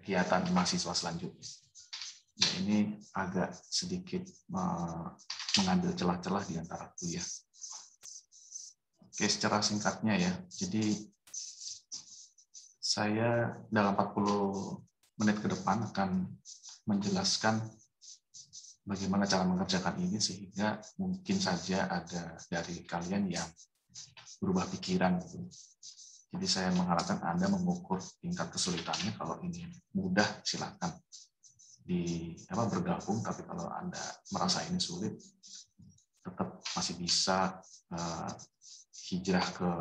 kegiatan mahasiswa selanjutnya. Ya, ini agak sedikit mengambil celah-celah di antara kuliah. Oke, secara singkatnya ya. Jadi saya dalam 40 menit ke depan akan menjelaskan bagaimana cara mengerjakan ini sehingga mungkin saja ada dari kalian yang berubah pikiran gitu. Jadi saya mengharapkan Anda mengukur tingkat kesulitannya. Kalau ini mudah silakan bergabung, tapi kalau Anda merasa ini sulit, tetap masih bisa hijrah ke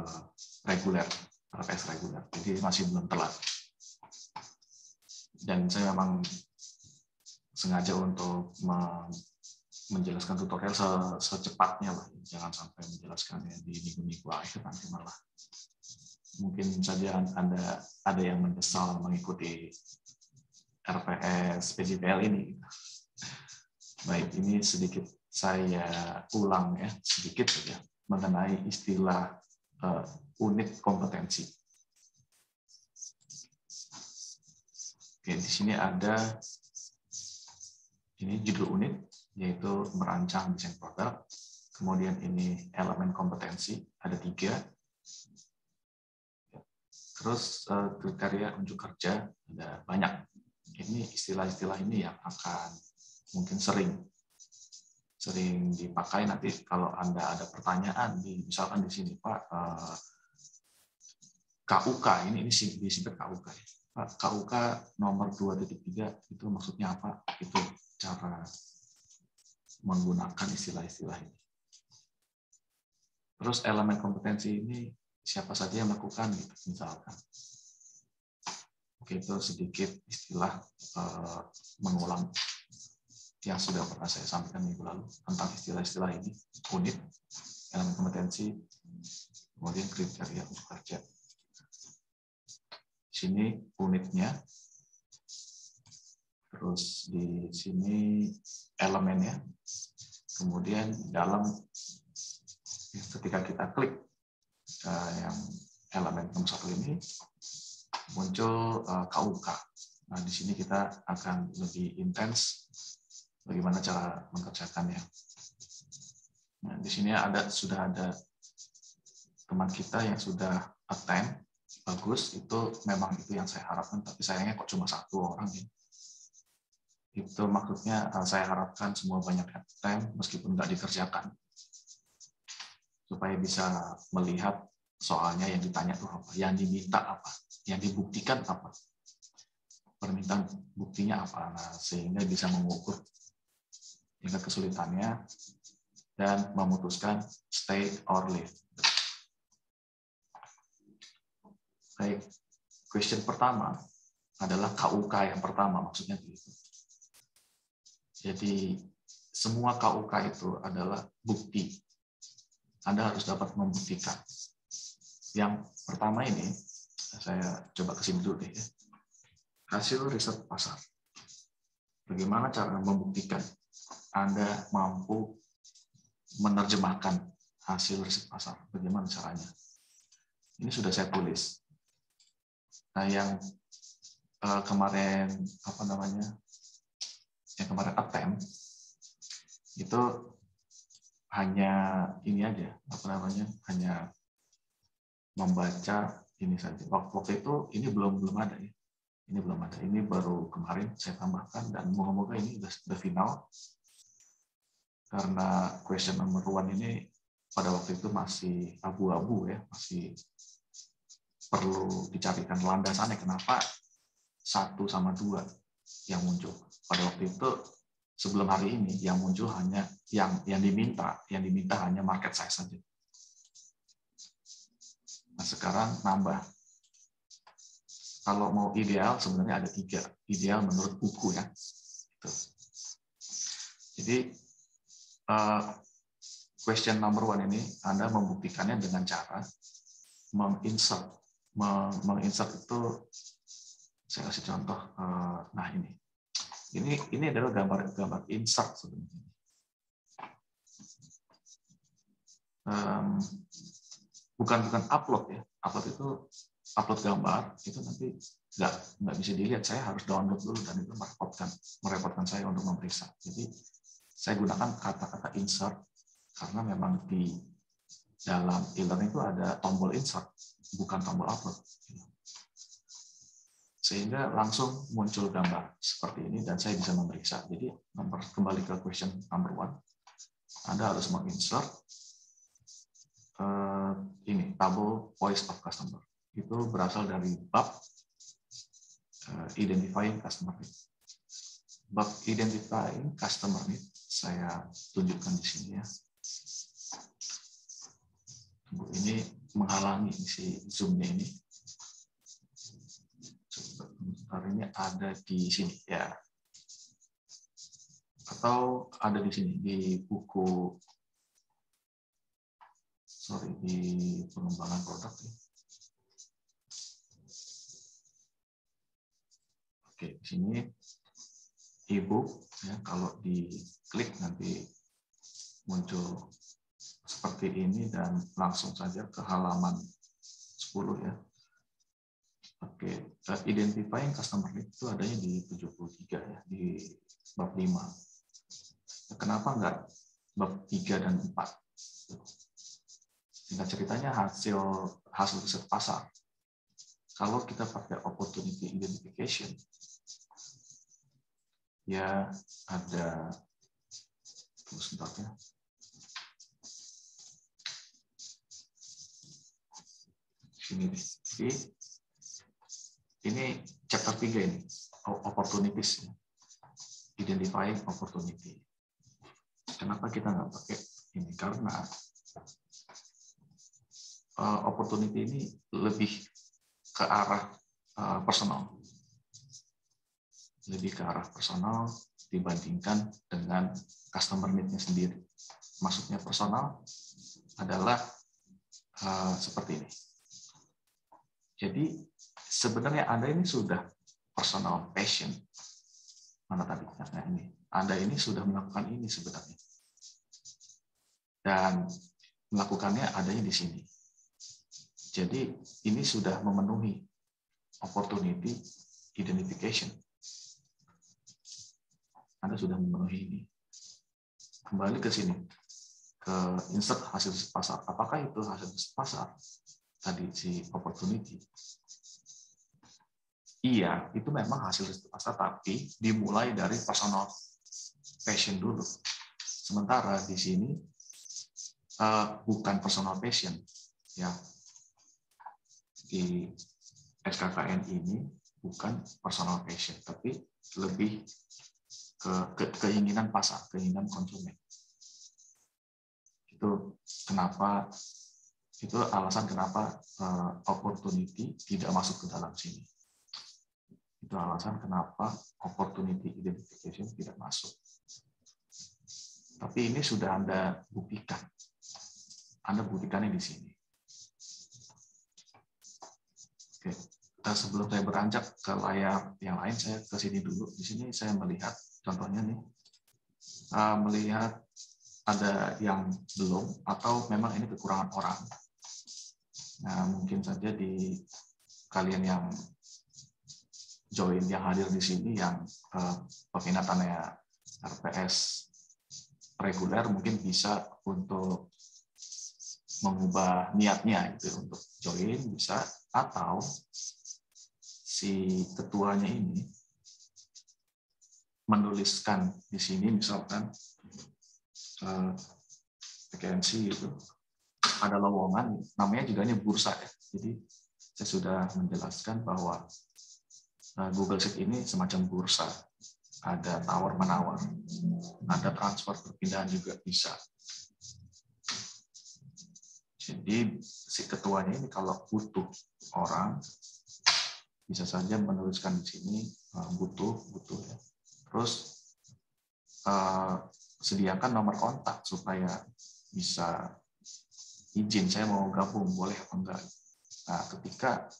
reguler, RPS reguler. Jadi masih belum telat. Dan saya memang sengaja untuk menjelaskan tutorial secepatnya lah. Jangan sampai menjelaskannya di minggu-minggu akhir, nanti malah mungkin saja Anda ada yang menyesal mengikuti RPS PJPL ini. Baik, ini sedikit saya ulang ya, sedikit saja mengenai istilah unit kompetensi. Oke, di sini ada ini judul unit, yaitu merancang desain produk. Kemudian ini elemen kompetensi, ada 3. Terus kriteria unjuk kerja, ada banyak. Ini istilah-istilah ini yang akan mungkin sering dipakai nanti kalau Anda ada pertanyaan, misalkan di sini Pak, KUK, ini disebut KUK ya. Pak, KUK nomor 2.3 itu maksudnya apa? Itu cara menggunakan istilah-istilah ini. Terus elemen kompetensi ini siapa saja yang melakukan gitu, misalkan. Oke, itu sedikit istilah mengulang yang sudah pernah saya sampaikan minggu lalu tentang istilah-istilah ini, unit, elemen kompetensi, kemudian kriteria untuk kerja. Di sini unitnya, terus di sini elemennya, kemudian dalam ketika kita klik yang elemen nomor 1 ini muncul KUK. Nah, di sini kita akan lebih intens bagaimana cara mengerjakannya. Nah, di sini sudah ada teman kita yang sudah attend, bagus, itu memang itu yang saya harapkan, tapi sayangnya kok cuma 1 orang ya. Itu maksudnya saya harapkan semua banyak attend meskipun nggak dikerjakan, supaya bisa melihat soalnya yang ditanya itu apa, yang diminta apa, yang dibuktikan apa, permintaan buktinya apa, nah, sehingga bisa mengukur tingkat kesulitannya dan memutuskan stay or leave. Baik, question pertama adalah KUK yang pertama, maksudnya begitu. Jadi semua KUK itu adalah bukti. Anda harus dapat membuktikan. Yang pertama ini, saya coba kesini dulu deh ya. Hasil riset pasar. Bagaimana cara membuktikan Anda mampu menerjemahkan hasil riset pasar? Bagaimana caranya? Ini sudah saya tulis. Nah, yang kemarin yang kemarin attempt itu hanya ini aja, hanya membaca ini saja. Waktu itu ini belum ada ya. Ini belum ada. Ini baru kemarin saya tambahkan dan moga-moga ini sudah final. Karena question number 1 ini pada waktu itu masih abu-abu ya, masih perlu dicarikan landasannya kenapa 1 sama 2 yang muncul. Pada waktu itu sebelum hari ini yang muncul hanya yang diminta hanya market size saja. Nah, sekarang nambah. Kalau mau ideal sebenarnya ada 3. Ideal menurut buku ya. Gitu. Jadi question number 1 ini Anda membuktikannya dengan cara menginsert. Menginsert itu saya kasih contoh. Nah ini adalah gambar insert sebenarnya. Bukan upload ya. Upload itu upload gambar itu nanti nggak bisa dilihat, saya harus download dulu dan itu merepotkan saya untuk memeriksa. Jadi saya gunakan kata-kata insert karena memang di dalam e-learning itu ada tombol insert, bukan tombol upload. Sehingga langsung muncul gambar seperti ini dan saya bisa memeriksa. Jadi kembali ke question number 1, Anda harus menginsert ini tabel voice of customer. Itu berasal dari bab identifying customer need. Bab identifying customer need saya tunjukkan di sini ya. Ini menghalangi si zoom-nya ini. Sebentar, ini ada di sini ya. Atau ada di sini di buku, di pengembangan produk ya. Oke, di sini e-book ya, kalau diklik nanti muncul seperti ini dan langsung saja ke halaman 10 ya. Oke, identifying customer need itu adanya di 73 ya, di bab 5. Kenapa enggak bab 3 dan 4? Singkat ceritanya hasil riset pasar. Kalau kita pakai opportunity identification, ya ada, tunggu sebentar ya. Sini deh. Ini chapter 3 ini, opportunities, identifying opportunity. Kenapa kita nggak pakai ini? Karena opportunity ini lebih ke arah personal. Lebih ke arah personal dibandingkan dengan customer need-nya sendiri. Maksudnya personal adalah seperti ini. Jadi sebenarnya Anda ini sudah personal passion. Mana tadi? Nah, ini. Anda ini sudah melakukan ini sebenarnya. Dan melakukannya adanya di sini. Jadi ini sudah memenuhi opportunity identification. Anda sudah memenuhi ini. Kembali ke sini, ke insert hasil pasar. Apakah itu hasil pasar? Tadi si opportunity. Iya, itu memang hasil pasar, tapi dimulai dari personal passion dulu. Sementara di sini bukan personal passion, ya. Di SKKN ini bukan personal passion, tapi lebih ke keinginan pasar, keinginan konsumen. Itu kenapa, itu alasan kenapa opportunity tidak masuk ke dalam sini. Itu alasan kenapa opportunity identification tidak masuk. Tapi ini sudah Anda buktikan. Anda buktikannya di sini. Oke. Sebelum saya beranjak ke layar yang lain, saya ke sini dulu. Di sini saya melihat, contohnya nih, melihat ada yang belum, atau memang ini kekurangan orang. Nah, mungkin saja di kalian yang join, yang hadir di sini, yang peminatannya RPS reguler, mungkin bisa untuk mengubah niatnya gitu untuk join, bisa, atau si ketuanya ini menuliskan di sini misalkan vacancy itu ada lowongan, namanya juga bursa ya. Jadi saya sudah menjelaskan bahwa Google Sheet ini semacam bursa, ada tawar menawar, ada transfer perpindahan juga bisa. Jadi si ketuanya ini kalau butuh orang bisa saja menuliskan di sini butuh ya. Terus sediakan nomor kontak supaya bisa izin saya mau gabung, boleh apa enggak. Nah, ketika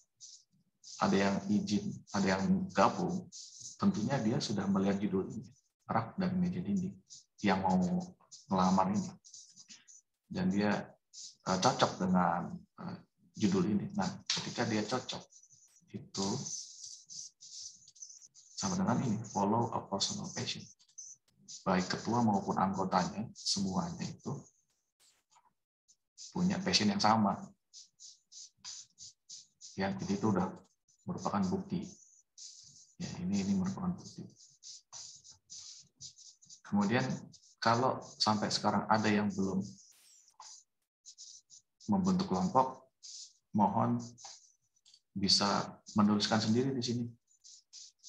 ada yang izin, ada yang gabung, tentunya dia sudah melihat judul ini, rak dan meja dinding yang mau melamar ini, dan dia cocok dengan judul ini. Nah, ketika dia cocok, itu sama dengan ini, follow a personal passion. Baik ketua maupun anggotanya, semuanya itu punya passion yang sama. Ya, jadi itu udah merupakan bukti. Ya, ini merupakan bukti. Kemudian kalau sampai sekarang ada yang belum membentuk kelompok, mohon bisa menuliskan sendiri di sini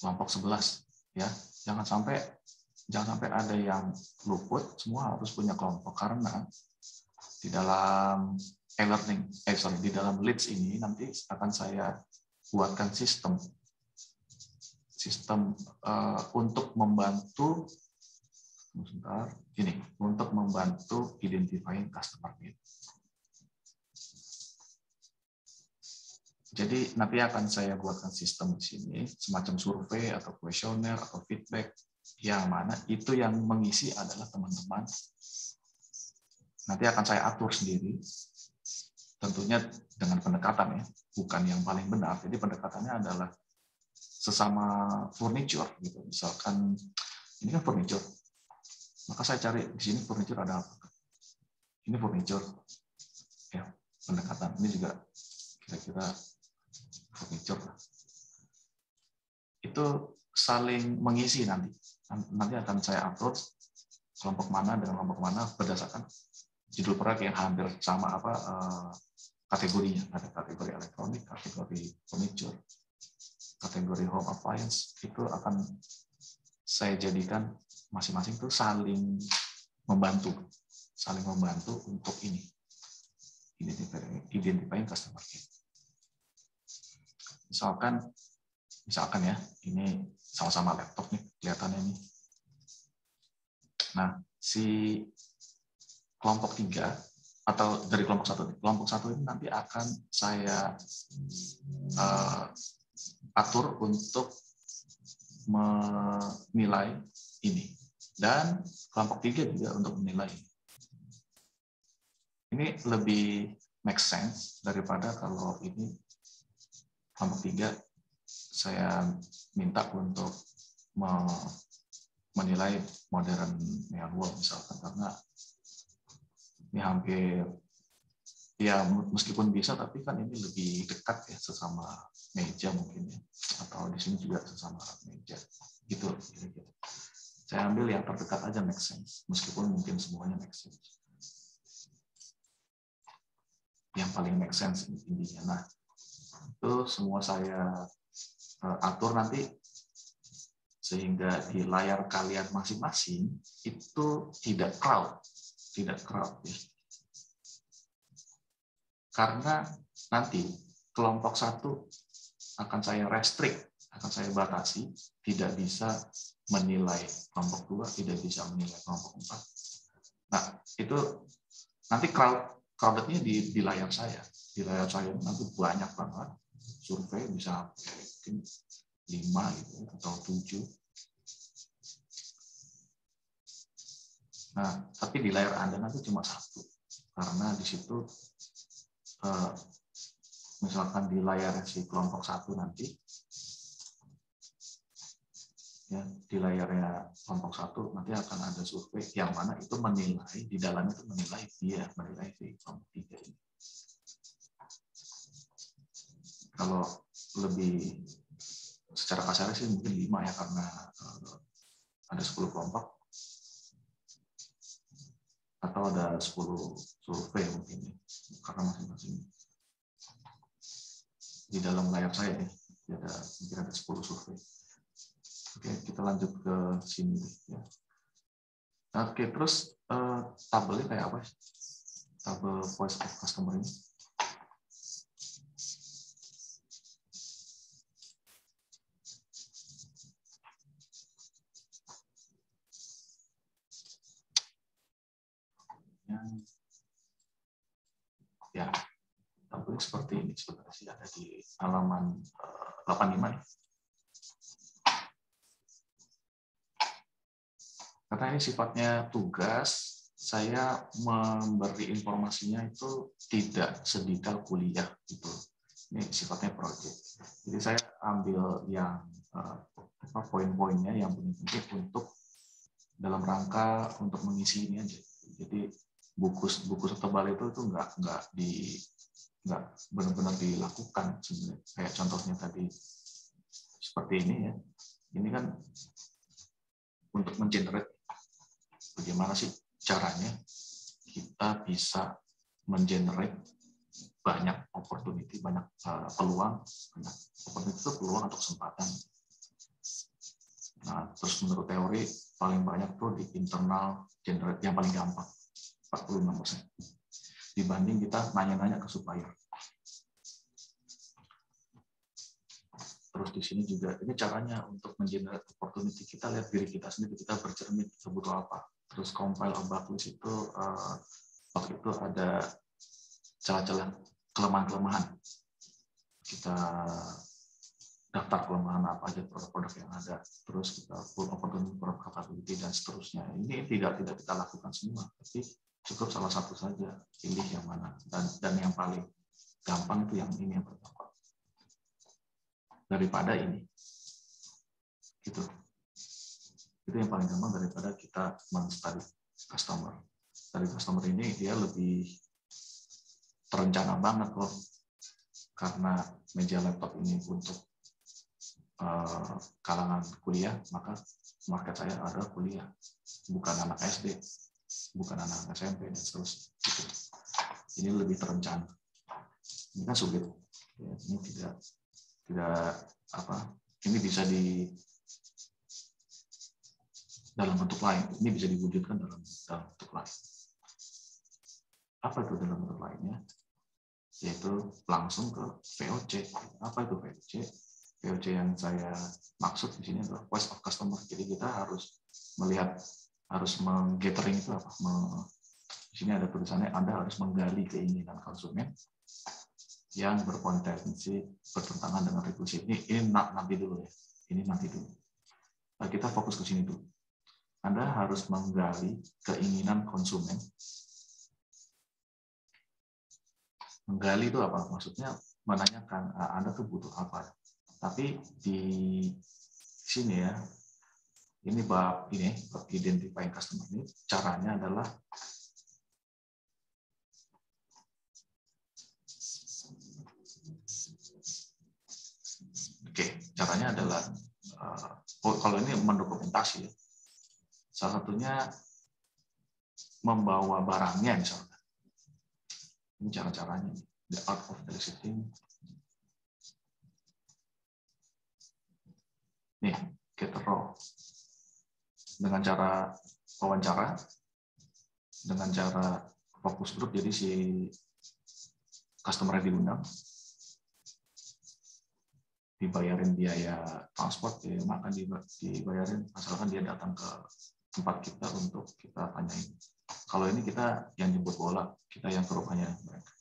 kelompok 11 ya. Jangan sampai ada yang luput, semua harus punya kelompok karena di dalam e-learning, di dalam Leads ini nanti akan saya buatkan sistem untuk membantu untuk membantu identifying customer need. Jadi nanti akan saya buatkan sistem di sini, semacam survei atau kuesioner atau feedback, yang mana itu yang mengisi adalah teman-teman. Nanti akan saya atur sendiri, tentunya dengan pendekatan ya, bukan yang paling benar. Jadi pendekatannya adalah sesama furniture gitu. Misalkan ini kan furniture, maka saya cari di sini furniture ada apa? Ini furniture, ya pendekatan. Ini juga kira-kira furniture. Itu saling mengisi nanti. Nanti akan saya atur kelompok mana dengan kelompok mana berdasarkan judul proyek yang hampir sama kategorinya. Ada kategori elektronik, kategori furniture, kategori home appliance. Itu akan saya jadikan masing-masing itu saling membantu untuk ini identifying customer need. Misalkan ya, ini sama-sama laptop nih kelihatannya nih. Nah, si kelompok 3 atau dari kelompok 1 ini nanti akan saya atur untuk menilai ini, dan kelompok 3 juga untuk menilai. Ini lebih make sense daripada kalau ini kelompok 3 saya minta untuk menilai modern neon wall misalkan, karena ini hampir ya meskipun bisa, tapi kan ini lebih dekat ya sesama meja mungkin ya, atau di sini juga sesama meja gitu. Saya ambil yang terdekat aja make sense, meskipun mungkin semuanya make sense. Yang paling make sense intinya. Nah, itu semua saya atur nanti sehingga di layar kalian masing-masing itu tidak crowd ya. Karena nanti kelompok 1 akan saya restrict, akan saya batasi, tidak bisa menilai kelompok 2, tidak bisa menilai kelompok 4. Nah, itu nanti crowded-nya di layar saya. Di layar saya nanti banyak banget, survei bisa mungkin 5 gitu, atau 7. Nah, tapi di layar Anda nanti cuma 1, karena di situ misalkan di layar si kelompok 1 nanti, ya di layarnya kelompok 1 nanti akan ada survei yang mana itu menilai, di dalamnya itu menilai si kelompok 3 ini. Kalau lebih secara kasar sih mungkin 5 ya, karena ada 10 kelompok atau ada 10 survei mungkin ya, karena masing-masing di dalam layar saya ya, mungkin ada 10 survei. Oke, kita lanjut ke sini ya. Oke, terus tabelnya kayak apa? Tabel voice of customer ini. Ya, tabelnya seperti ini sebenarnya sih, ada di halaman 85 nih. Karena ini sifatnya tugas, saya memberi informasinya itu tidak sedetail kuliah gitu. Ini sifatnya project. Jadi saya ambil yang poin-poinnya yang penting untuk dalam rangka untuk mengisi ini aja. Jadi buku setebal itu nggak benar-benar dilakukan sebenarnya. Kayak contohnya tadi seperti ini ya. Ini kan untuk mengenerate bagaimana sih caranya kita bisa mengenerate banyak opportunity, banyak peluang, banyak opportunity itu peluang atau kesempatan. Nah, terus menurut teori paling banyak tuh di internal generate yang paling gampang 46%. Dibanding kita nanya-nanya ke supplier. Terus di sini juga ini caranya untuk mengenerate opportunity. Kita lihat diri kita sendiri, kita bercermin kita butuh apa. Terus compile a backlist itu waktu itu ada celah-celah kelemahan-kelemahan. Kita daftar kelemahan apa aja produk-produk yang ada, terus kita full opportunity product capability dan seterusnya. Ini tidak kita lakukan semua, tapi cukup salah satu saja, pilih yang mana dan yang paling gampang itu yang ini yang pertama daripada ini. Gitu. Itu yang paling gampang daripada kita men-study customer. Dari customer ini dia lebih terencana banget loh, karena meja laptop ini untuk kalangan kuliah, maka market saya adalah kuliah, bukan anak SD, bukan anak SMP dan seterusnya. Gitu. Ini lebih terencana. Ini kan sulit. Ya, ini tidak apa? Ini bisa dalam bentuk lain. Ini bisa diwujudkan dalam bentuk lain. Apa itu dalam bentuk lainnya? Yaitu langsung ke VOC. Apa itu VOC? VOC yang saya maksud di sini adalah voice of customer. Jadi kita harus melihat, harus menggathering itu apa? Di sini ada tulisannya Anda harus menggali keinginan konsumen yang berpotensi bertentangan dengan regulasi. Ini nanti dulu ya. Ini nanti dulu. Nah, kita fokus ke sini dulu. Anda harus menggali keinginan konsumen. Menggali itu apa? Maksudnya menanyakan Anda tuh butuh apa. Tapi di sini ya, ini bab identifying customer ini caranya adalah caranya adalah kalau ini mendokumentasi ya. Salah satunya membawa barangnya misalnya. Ini cara-caranya, the art of eliciting. Nih, get raw. Dengan cara wawancara, dengan cara fokus group, jadi si customer diundang, dibayarin biaya transport, biaya makan dibayarin, asalkan dia datang ke tempat kita untuk kita tanyain. Kalau ini kita yang jemput bola, kita yang ke rumahnya mereka.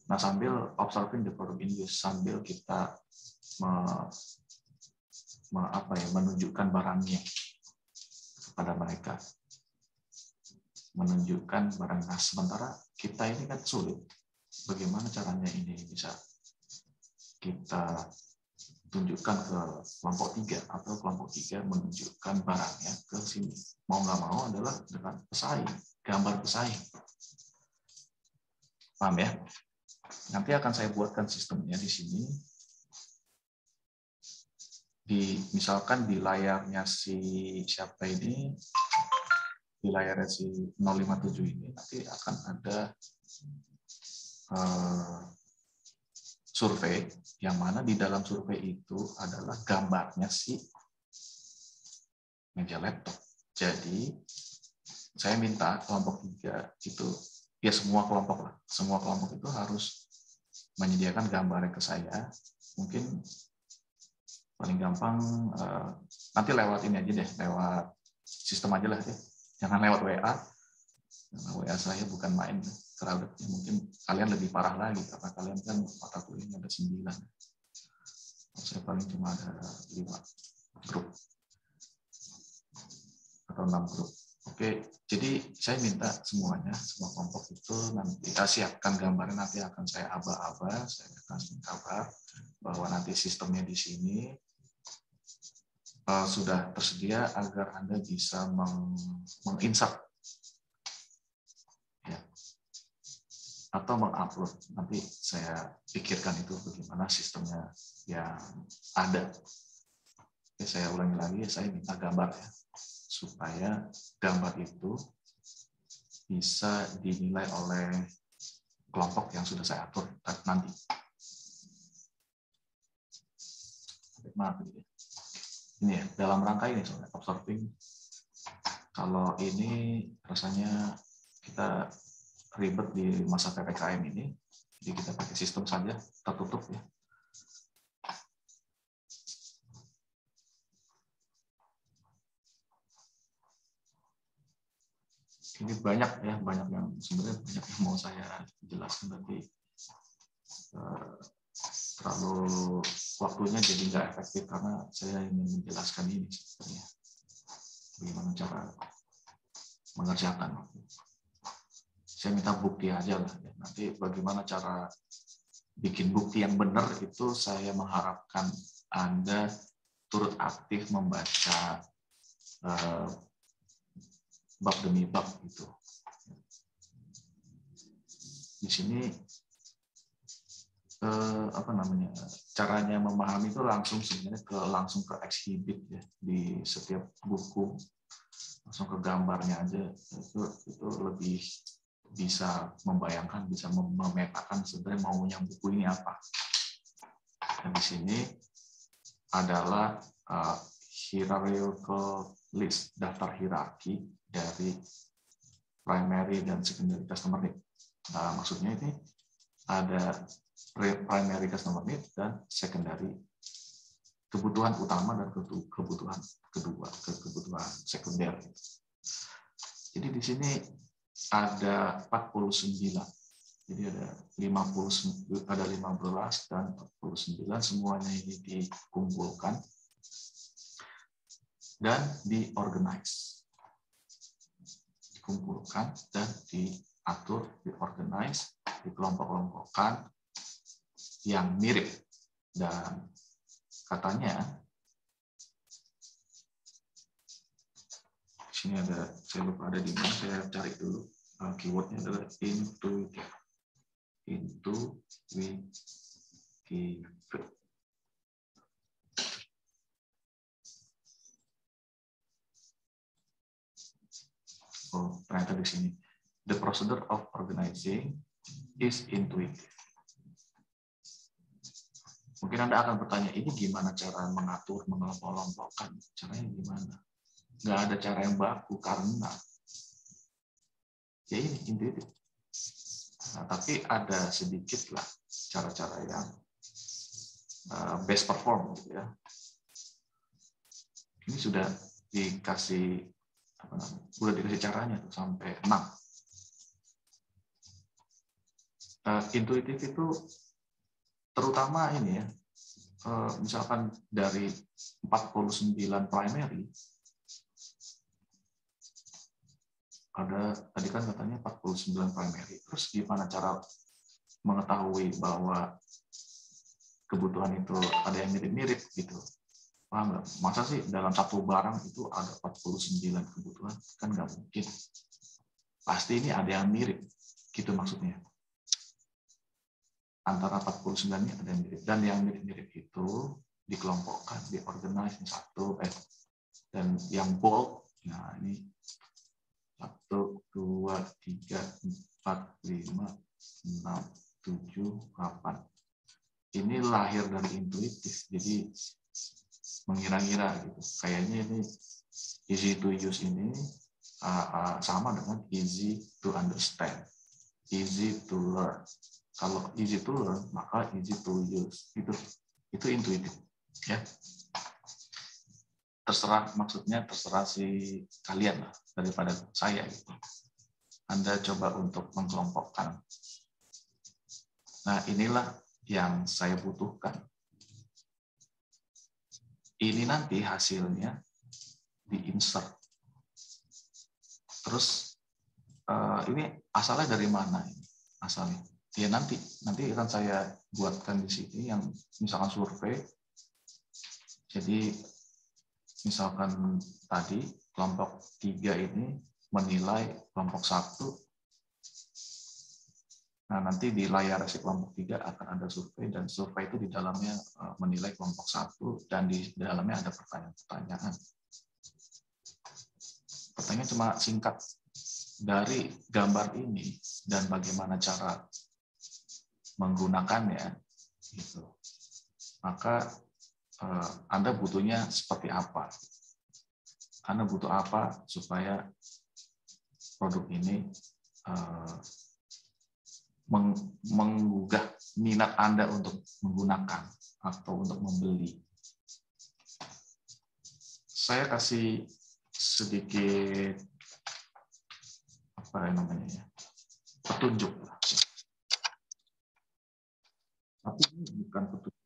Nah, sambil observing the product in use, sambil kita menunjukkan barangnya kepada mereka, menunjukkan barangnya. Sementara kita ini kan sulit. Bagaimana caranya ini bisa kita tunjukkan ke kelompok 3 atau kelompok 3 menunjukkan barangnya ke sini. Mau nggak mau adalah dengan pesaing, gambar pesaing. Paham ya? Nanti akan saya buatkan sistemnya di sini. Misalkan di layarnya siapa ini, di layarnya si 057 ini nanti akan ada survei, yang mana di dalam survei itu adalah gambarnya si meja laptop. Jadi saya minta kelompok 3 itu, ya semua kelompok lah, semua kelompok itu harus menyediakan gambarnya ke saya. Mungkin paling gampang nanti lewat ini aja deh, lewat sistem aja lah ya, jangan lewat WA. Karena WA saya bukan main, crowded. Mungkin kalian lebih parah lagi karena kalian kan mata kuliahnya ada 9. Saya paling cuma ada 5 grup atau 6 grup. Oke, Jadi saya minta semuanya, semua kelompok itu nanti siapkan gambarnya, nanti akan saya aba-aba, saya kasih kabar bahwa nanti sistemnya di sini sudah tersedia agar Anda bisa menginsert ya, atau mengupload. Nanti saya pikirkan itu bagaimana sistemnya yang ada. Oke, saya ulangi lagi, saya minta gambar ya, supaya gambar itu bisa dinilai oleh kelompok yang sudah saya atur nanti. Maaf, ini ya, dalam rangka ini soalnya observing. Kalau ini rasanya kita ribet di masa PPKM ini, jadi kita pakai sistem saja tertutup ya. Ini banyak ya, banyak yang sebenarnya banyak yang mau saya jelaskan, tapi terlalu waktunya jadi nggak efektif karena saya ingin menjelaskan ini sebenarnya bagaimana cara mengerjakan. Saya minta bukti aja lah ya. Nanti bagaimana cara bikin bukti yang benar itu saya mengharapkan Anda turut aktif membaca bab demi bab itu. Di sini caranya memahami itu langsung sebenarnya langsung ke exhibit ya, di setiap buku langsung ke gambarnya aja itu lebih bisa membayangkan, bisa memetakan sebenarnya maunya buku ini apa. Dan di sini adalah hierarchical list, daftar hierarki dari primary dan secondary customer need. Nah, maksudnya ini ada primary customer need dan secondary, kebutuhan utama dan kebutuhan kedua, kebutuhan sekunder. Jadi di sini ada 49. Jadi ada 15 dan 49, semuanya ini dikumpulkan dan diorganize. Dikumpulkan dan diatur, diorganize, dikelompok-kelompokkan yang mirip. Dan katanya di sini ada, saya lupa ada di mana, saya cari dulu. Keywordnya adalah intuitive. Oh, ternyata di sini. The procedure of organizing is intuitive. Mungkin Anda akan bertanya, ini gimana cara mengatur, mengelompok-kelompokkan? Caranya gimana? Nggak ada cara yang baku karena ya ini intuitif. Nah, tapi ada sedikit lah cara-cara yang best perform gitu ya. Ini sudah dikasih caranya tuh sampai 6. Intuitif itu terutama ini ya, misalkan dari 49 primary, ada tadi kan katanya 49 primary, terus gimana cara mengetahui bahwa kebutuhan itu ada yang mirip-mirip gitu? Paham nggak? Masa sih dalam satu barang itu ada 49 kebutuhan? Kan nggak mungkin. Pasti ini ada yang mirip, gitu maksudnya. Antara 49 ini ada yang mirip. Dan yang mirip-mirip itu dikelompokkan, diorganize satu, dan yang bold, nah ini 1, 2, 3, 4, 5, 6, 7, 8. Ini lahir dari intuitif, jadi mengira-ngira gitu. Kayaknya ini easy to use ini sama dengan easy to understand, easy to learn. Kalau easy to learn, maka easy to use. Itu intuitif, ya. Terserah, maksudnya terserah si kalian lah daripada saya gitu. Anda coba untuk mengelompokkan. Nah, inilah yang saya butuhkan. Ini nanti hasilnya di-insert Terus ini asalnya dari mana? Asalnya ya nanti akan saya buatkan di sini yang misalkan survei. Jadi misalkan tadi kelompok 3 ini menilai kelompok 1. Nah, nanti di layar si kelompok 3 akan ada survei, dan survei itu di dalamnya menilai kelompok 1, dan di dalamnya ada pertanyaan-pertanyaan. Pertanyaan cuma singkat, dari gambar ini dan bagaimana cara menggunakannya, gitu. Maka Anda butuhnya seperti apa? Anda butuh apa supaya produk ini menggugah minat Anda untuk menggunakan atau untuk membeli. Saya kasih sedikit petunjuk. Tapi ini bukan petunjuk.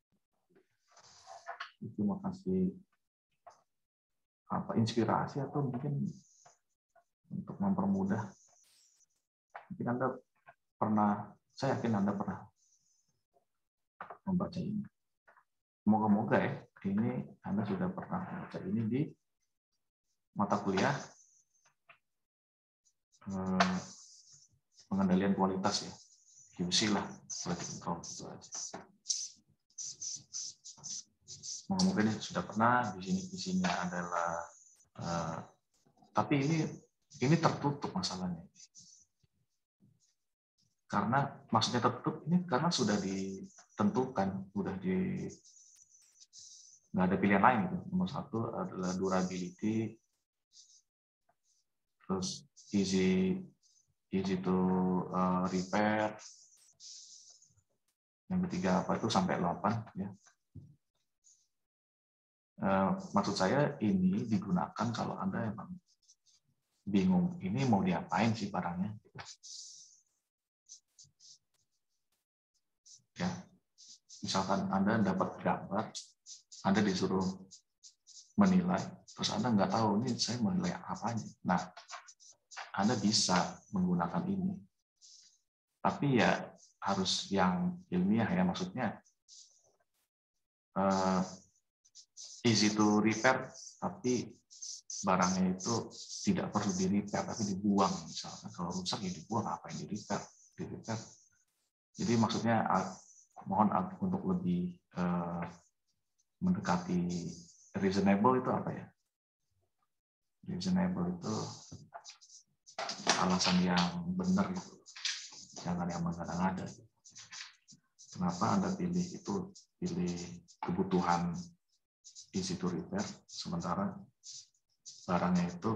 Cuma kasih inspirasi atau mungkin untuk mempermudah. Mungkin Anda saya yakin Anda pernah membaca ini. Moga-moga ya, ini Anda sudah pernah membaca ini di mata kuliah pengendalian kualitas ya, QC lah, quality control itu aja. Moga-moga ini sudah pernah. Di sini isinya adalah, tapi ini tertutup masalahnya. Karena maksudnya tertutup ini karena sudah ditentukan, nggak ada pilihan lain gitu. Nomor 1 adalah durability, terus easy to repair. Yang ketiga apa itu sampai 8 ya. Maksud saya ini digunakan kalau Anda emang bingung ini mau diapain sih barangnya. Ya, misalkan Anda dapat gambar, Anda disuruh menilai, terus Anda nggak tahu ini saya menilai apanya. Nah, Anda bisa menggunakan ini, tapi ya harus yang ilmiah ya, maksudnya easy to repair, tapi barangnya itu tidak perlu di repair, tapi dibuang misalnya. Kalau rusak ya dibuang, apa yang di repair. Jadi maksudnya mohon untuk lebih mendekati reasonable itu apa ya? Reasonable itu alasan yang benar gitu, jangan yang mengada-ngada. Kenapa Anda pilih kebutuhan easy to repair, sementara barangnya itu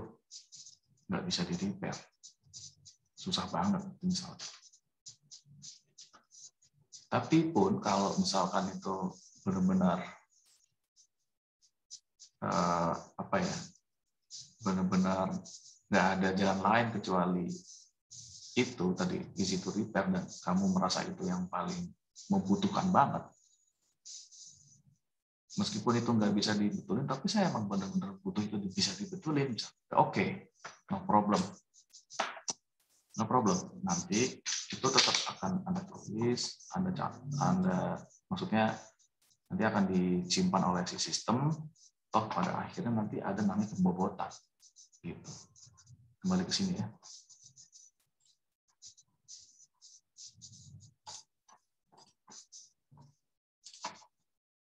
nggak bisa di repair, susah banget misalnya. Tapi pun kalau misalkan itu benar-benar benar-benar nggak ada jalan lain kecuali itu tadi easy to repair, dan kamu merasa itu yang paling membutuhkan banget, meskipun itu nggak bisa dibetulin, tapi saya emang benar-benar butuh itu bisa dibetulin, oke, no problem. Nanti itu tetap akan Anda tulis, Anda maksudnya nanti akan disimpan oleh si sistem, toh pada akhirnya nanti ada namanya pembobotan. Gitu. Kembali ke sini ya.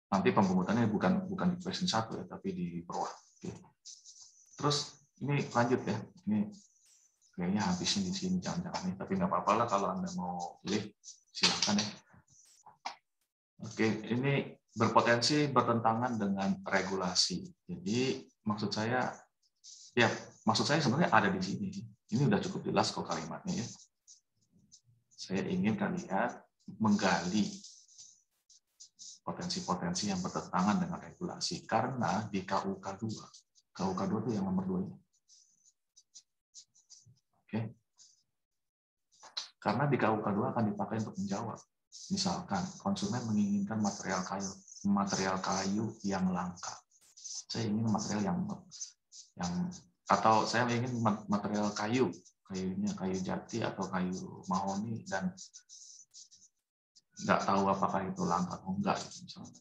Nanti pembobotannya bukan di question 1 ya, tapi di bawah. Oke. Terus ini lanjut ya. Ini kayaknya habisnya di sini, jangan-jangan nih, tapi nggak apa-apa lah kalau Anda mau live, silakan ya. Oke, ini berpotensi bertentangan dengan regulasi. Jadi maksud saya sebenarnya ada di sini. Ini udah cukup jelas kok kalimatnya ya. Saya ingin kalian menggali potensi-potensi yang bertentangan dengan regulasi, karena di KUK 2 itu yang nomor 2 ini. Oke. Karena di KUK 2 akan dipakai untuk menjawab. Misalkan konsumen menginginkan material kayu yang langka. Saya ingin material yang atau saya ingin material kayunya kayu jati atau kayu mahoni dan nggak tahu apakah itu langka atau enggak gitu misalnya.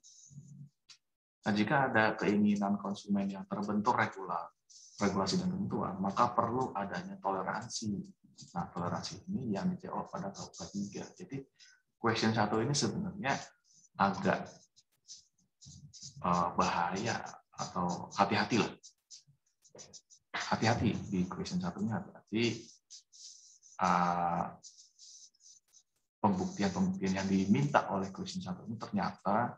Nah, jika ada keinginan konsumen yang terbentuk regulasi dan ketentuan, maka perlu adanya toleransi. Nah, toleransi ini yang dijawab pada KUK 3. Jadi, question 1 ini sebenarnya agak bahaya atau hati-hati lah. Hati-hati di question 1-nya, hati-hati pembuktian-pembuktian yang diminta oleh question 1 ini ternyata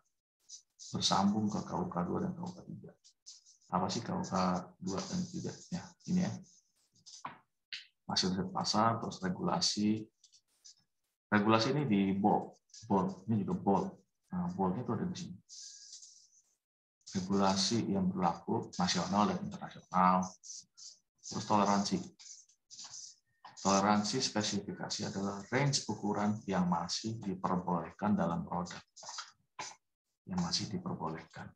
bersambung ke KUK 2 dan KUK 3. Apa sih KUK 2 dan 3? Ya, ini ya. Hasil riset pasar, terus regulasi. Regulasi ini di bold. Ini juga bold. Nah, boldnya itu ada di sini. Regulasi yang berlaku nasional dan internasional. Terus toleransi. Toleransi spesifikasi adalah range ukuran yang masih diperbolehkan dalam produk. Yang masih diperbolehkan.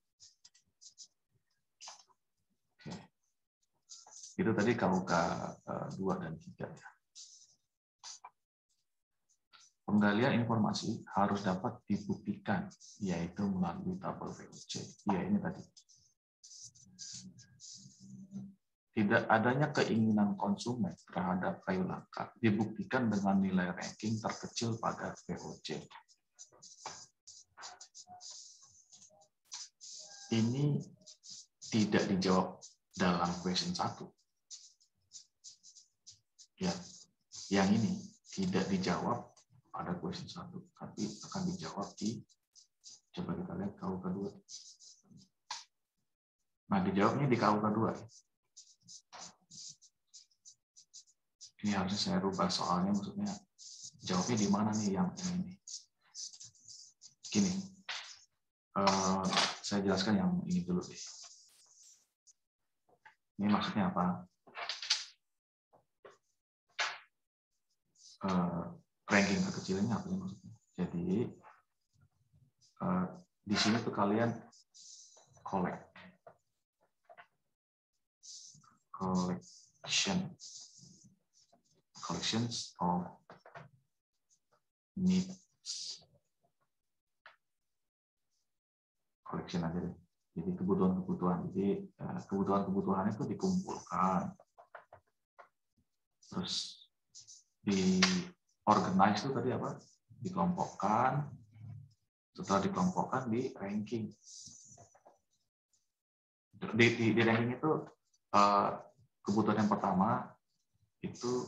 Oke. Itu tadi KUK 2 dan 3 ya. Penggalian informasi harus dapat dibuktikan, yaitu melalui tabel VOC. Ya, ini tadi. Tidak adanya keinginan konsumen terhadap kayu langka dibuktikan dengan nilai ranking terkecil pada VOC. Ini tidak dijawab dalam question 1. Ya, yang ini tidak dijawab pada question 1, tapi akan dijawab di, coba kita lihat KUK 2. Nah, dijawabnya di KUK 2. Ini harusnya saya rubah soalnya, maksudnya jawabnya di mana nih yang ini. Gini, saya jelaskan yang ini dulu deh. Ini maksudnya apa? Ranking terkecilnya apa sih maksudnya? Jadi di sini tuh kalian collections of needs. Collection aja deh. Jadi kebutuhan-kebutuhan. Jadi kebutuhan-kebutuhan itu dikumpulkan. Terus di organize itu tadi apa? Dikelompokkan. Setelah dikelompokkan di ranking. Di ranking itu kebutuhan yang pertama itu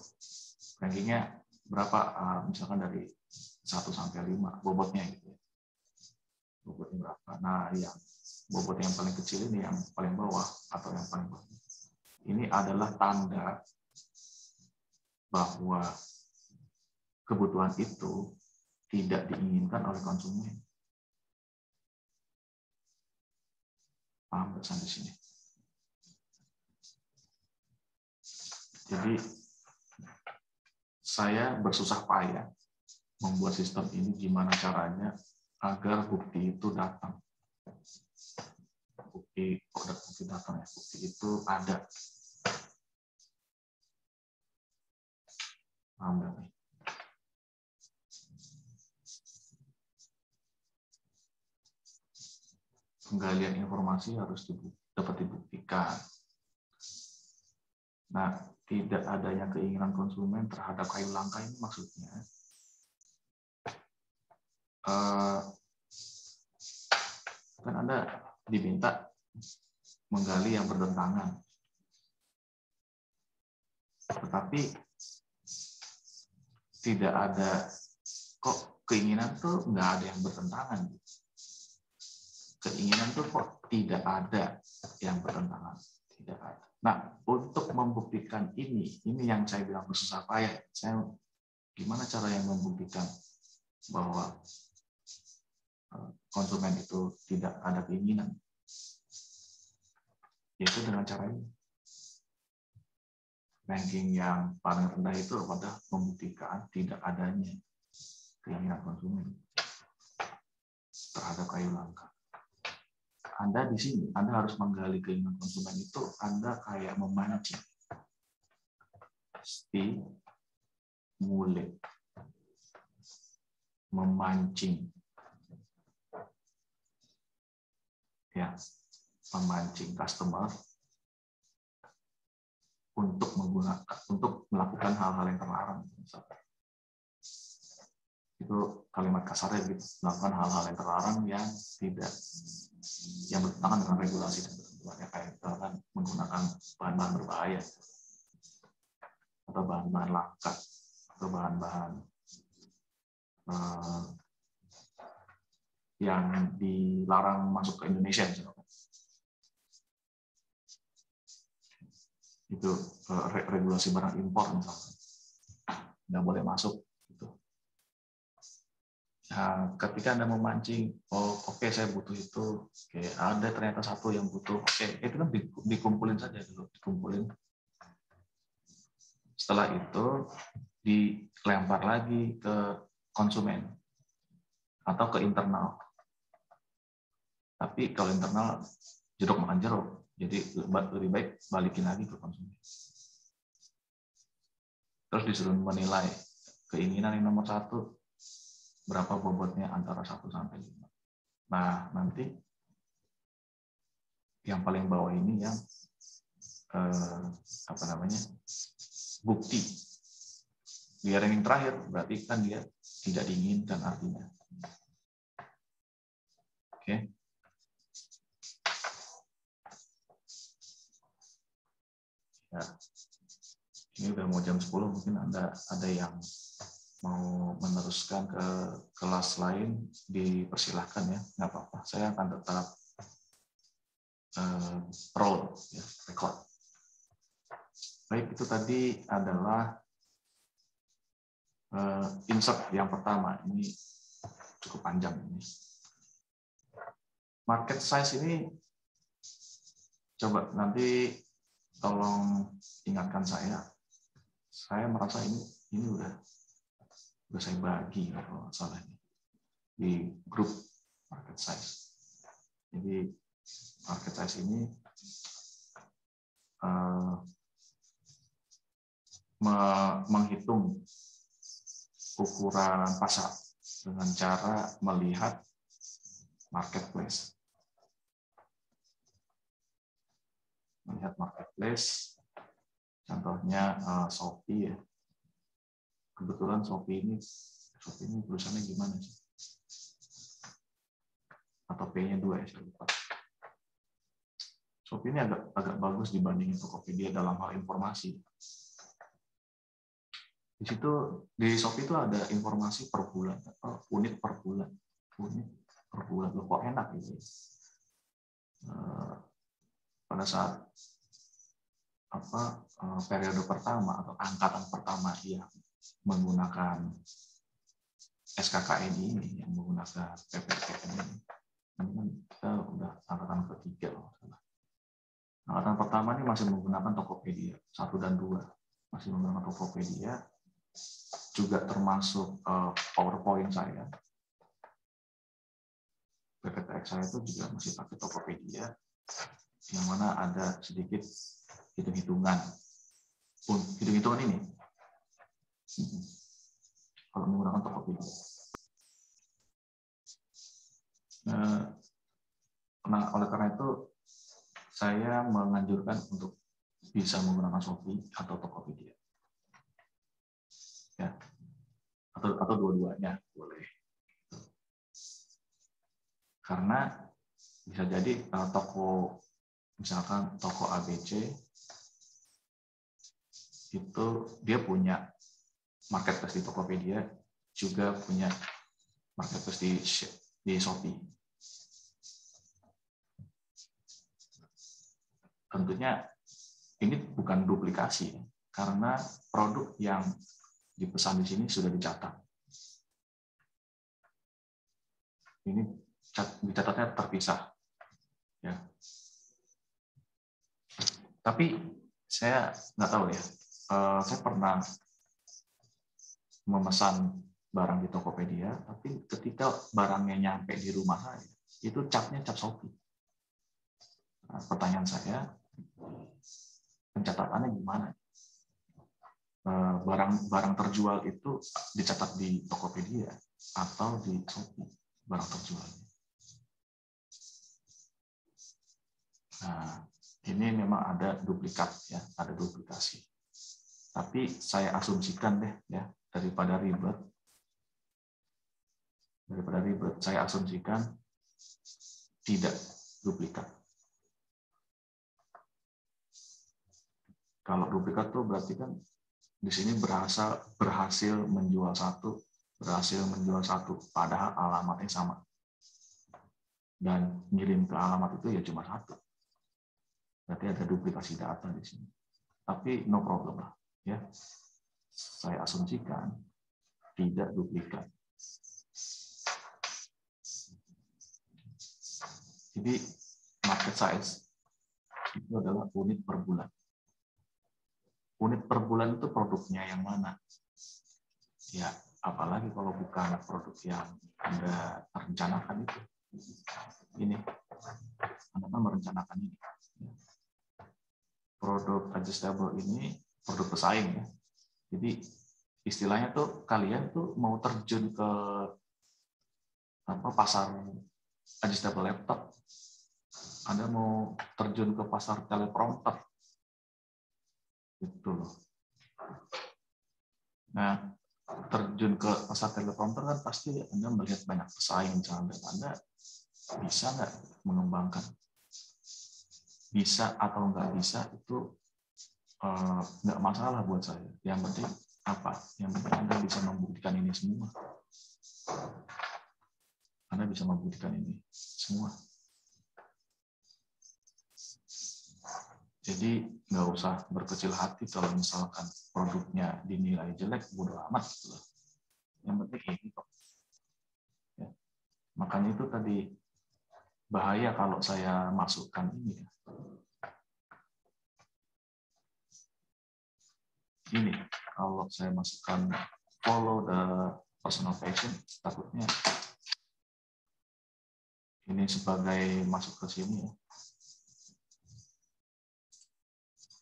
rankingnya berapa? Misalkan dari 1 sampai 5 bobotnya gitu. Bobotnya berapa? Nah, yang bobot yang paling kecil ini yang paling bawah atau yang paling bawah. Ini adalah tanda bahwa kebutuhan itu tidak diinginkan oleh konsumen. Paham nggak sampai sini? Jadi saya bersusah payah membuat sistem ini gimana caranya agar bukti itu datang. Bukti datang ya, bukti itu ada. Paham nggak nih? Penggalian informasi harus dapat dibuktikan. Nah, tidak adanya keinginan konsumen terhadap kayu langka ini maksudnya kan Anda diminta menggali yang bertentangan. Tetapi tidak ada, kok keinginan tuh nggak ada yang bertentangan. Keinginan tuh kok tidak ada yang bertentangan. Tidak ada. Nah, untuk membuktikan ini yang saya bilang bersusah payah. Saya gimana cara yang membuktikan bahwa konsumen itu tidak ada keinginan? Yaitu dengan cara ini. Ranking yang paling rendah itu adalah membuktikan tidak adanya keinginan konsumen terhadap kayu langka. Anda di sini, Anda harus menggali keinginan konsumen itu, Anda kayak memancing. stimulate, memancing, ya, memancing customer untuk melakukan hal-hal yang terlarang. Itu kalimat kasarnya gitu, melakukan hal-hal yang terlarang yang bertentangan dengan regulasi dan ketentuan, ya, kayak misalkan menggunakan bahan-bahan berbahaya atau bahan-bahan langka atau bahan-bahan yang dilarang masuk ke Indonesia misalkan. Itu regulasi barang impor misalkan nggak boleh masuk gitu. Nah, ketika Anda memancing, oke, saya butuh itu, oke, ada ternyata satu yang butuh, oke, itu kan dikumpulin saja dulu, dikumpulin. Setelah itu dilempar lagi ke konsumen atau ke internal. Tapi kalau internal jeruk makan jeruk, jadi lebih baik balikin lagi ke konsumen. Terus disuruh menilai keinginan yang nomor 1, berapa bobotnya antara 1 sampai 5. Nah, nanti yang paling bawah ini yang bukti. Di ranking terakhir berarti kan dia tidak diinginkan artinya. Oke. Ya. Ini udah mau jam 10, mungkin Anda ada yang mau meneruskan ke kelas lain, dipersilahkan ya, nggak apa-apa. Saya akan tetap roll, ya, record. Baik, itu tadi adalah insert yang pertama. Ini cukup panjang ini. Market size ini, coba nanti tolong ingatkan saya. Saya merasa ini udah saya bagi kalau salah ini di grup market size. Jadi market size ini menghitung ukuran pasar dengan cara melihat marketplace. Melihat marketplace, contohnya Shopee ya. Kebetulan Shopee ini tulisannya gimana sih? Atau P-nya 2 ya, saya lupa. Shopee ini agak bagus dibandingin Tokopedia dalam hal informasi. Di situ di Shopee itu ada informasi per bulan atau unit per bulan. Loh, kok enak gitu. Pada saat periode pertama atau angkatan pertama yang menggunakan SKKN ini, yang menggunakan PPKN ini, kita udah angkatan ketiga loh. Angkatan pertama ini masih menggunakan Tokopedia 1 dan 2, masih menggunakan Tokopedia, juga termasuk PowerPoint saya. PPTX saya itu juga masih pakai Tokopedia, yang mana ada sedikit hitung-hitungan ini. Kalau menggunakan Tokopedia. Nah, oleh karena itu saya menganjurkan untuk bisa menggunakan Shopee atau Tokopedia. Ya. Atau dua-duanya boleh. Karena bisa jadi misalkan toko ABC itu dia punya marketplace di Tokopedia, juga punya marketplace di Shopee. Tentunya ini bukan duplikasi, karena produk yang dipesan di sini sudah dicatat. Ini dicatatnya terpisah. Ya. Tapi saya nggak tahu ya. Saya pernah memesan barang di Tokopedia, tapi ketika barangnya nyampe di rumah saya, itu capnya cap Shopee. Nah, pertanyaan saya, pencatatannya gimana? barang terjual itu dicatat di Tokopedia atau di Shopee barang terjualnya. Nah, ini memang ada duplikat ya, ada duplikasi. Tapi saya asumsikan deh ya, daripada ribet, saya asumsikan tidak duplikat. Kalau duplikat tuh berarti kan di sini berhasil menjual satu, padahal alamatnya sama. Dan ngirim ke alamat itu ya cuma satu. Berarti ada duplikasi data di sini. Tapi no problem lah, ya. Saya asumsikan tidak duplikat. Jadi market size itu adalah unit per bulan. Unit per bulan itu produknya yang mana? Ya, apalagi kalau bukan produk yang Anda rencanakan itu. Ini, Anda kan merencanakan ini. Produk adjustable ini produk pesaing ya. Jadi istilahnya tuh kalian tuh mau terjun ke pasar adjustable laptop, Anda mau terjun ke pasar teleprompter, gitu loh. Nah, terjun ke pasar teleprompter kan pasti Anda melihat banyak pesaing, dan Anda bisa nggak mengembangkan? Bisa atau nggak bisa itu nggak masalah buat saya. Yang penting apa? Yang penting Anda bisa membuktikan ini semua. Anda bisa membuktikan ini semua. Jadi nggak usah berkecil hati kalau misalkan produknya dinilai jelek, bodo amat. Gitu. Yang penting ini kok. Ya. Makanya itu tadi bahaya kalau saya masukkan ini. Ini kalau saya masukkan follow the personal passion, takutnya ini sebagai masuk ke sini ya.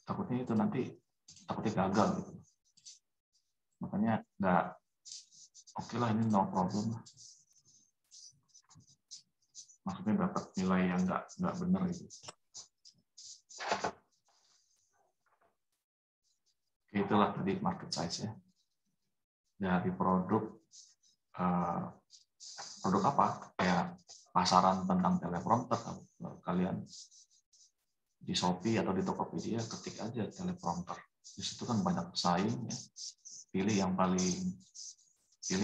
Takutnya itu nanti gagal gitu. Makanya nggak oke lah, ini no problem lah. Maksudnya dapat nilai yang nggak benar gitu. Itulah tadi market size ya. Dari produk apa? Kayak pasaran tentang teleprompter, kalian di Shopee atau di Tokopedia ketik aja teleprompter. Di situ kan banyak pesaing ya. Pilih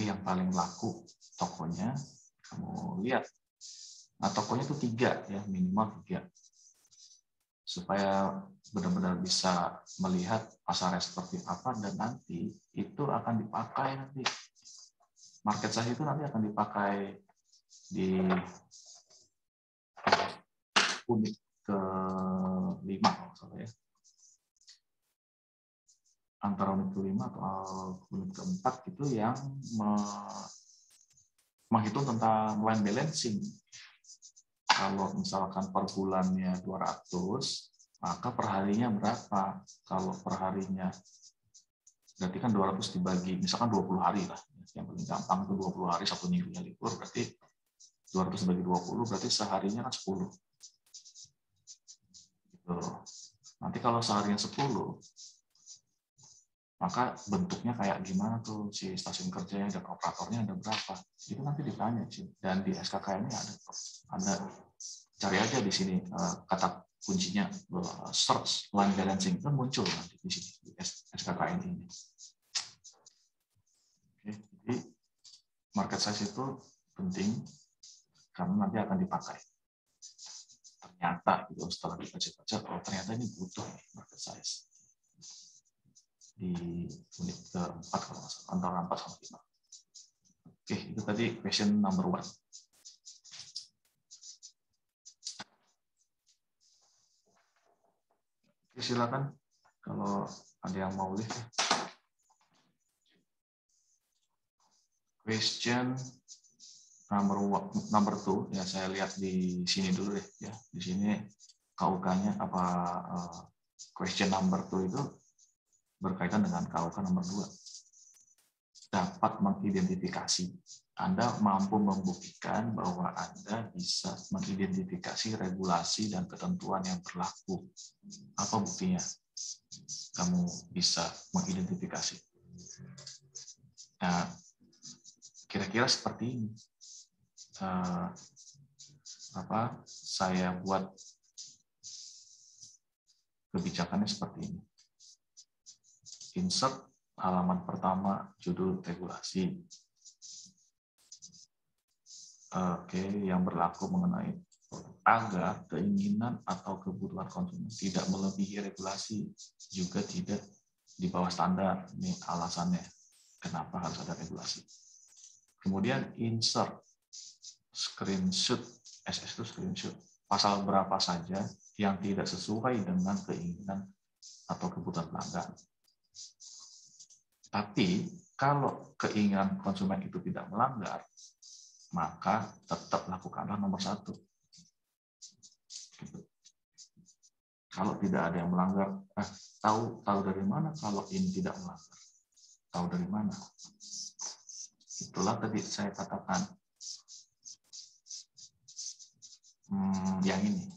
yang paling laku tokonya, kamu lihat. Nah, tokonya itu 3 ya, minimal 3. Supaya benar-benar bisa melihat pasarnya seperti apa, dan nanti itu akan dipakai nanti. Market size itu nanti akan dipakai di unit ke-5 kalau salah ya. Antara unit ke-5 atau unit ke-4 itu yang menghitung tentang line balancing. Kalau misalkan per bulannya 200, maka perharinya berapa? Kalau perharinya berarti kan 200 dibagi, misalkan 20 hari lah. Yang paling gampang itu 20 hari, 1 minggunya libur, berarti 200 dibagi 20, berarti seharinya kan 10. Gitu. Nanti kalau seharinya 10, maka bentuknya kayak gimana tuh si stasiun kerjanya dan operatornya ada berapa? Itu nanti ditanya sih. Dan di SKKN-nya ada cari aja di sini kata kuncinya search line balancing, kan muncul nanti di sini di SKKN ini. Oke, jadi market size itu penting karena nanti akan dipakai. Ternyata gitu setelah dibaca-baca, oh ternyata ini butuh market size di unit ke-4 kalau nggak salah, antara 4 sama 5. Oke, itu tadi question number 1. Oke, silakan kalau ada yang mau lihat. Question number 2 ya, saya lihat di sini dulu deh ya. Di sini KUK-nya apa question number 2 itu berkaitan dengan KUK nomor 2. Dapat mengidentifikasi. Anda mampu membuktikan bahwa Anda bisa mengidentifikasi regulasi dan ketentuan yang berlaku. Apa buktinya? Kamu bisa mengidentifikasi. Nah, kira-kira seperti ini. Saya buat kebijakannya seperti ini. Insert halaman pertama, judul regulasi. Oke, yang berlaku mengenai agar keinginan atau kebutuhan konsumen tidak melebihi regulasi, juga tidak di bawah standar. Ini alasannya kenapa harus ada regulasi. Kemudian insert screenshot, SS itu screenshot, pasal berapa saja yang tidak sesuai dengan keinginan atau kebutuhan pelanggan. Tapi kalau keinginan konsumen itu tidak melanggar, maka tetap lakukanlah nomor 1. Gitu. Kalau tidak ada yang melanggar, tahu dari mana kalau ini tidak melanggar? Tahu dari mana? Itulah tadi saya katakan yang ini.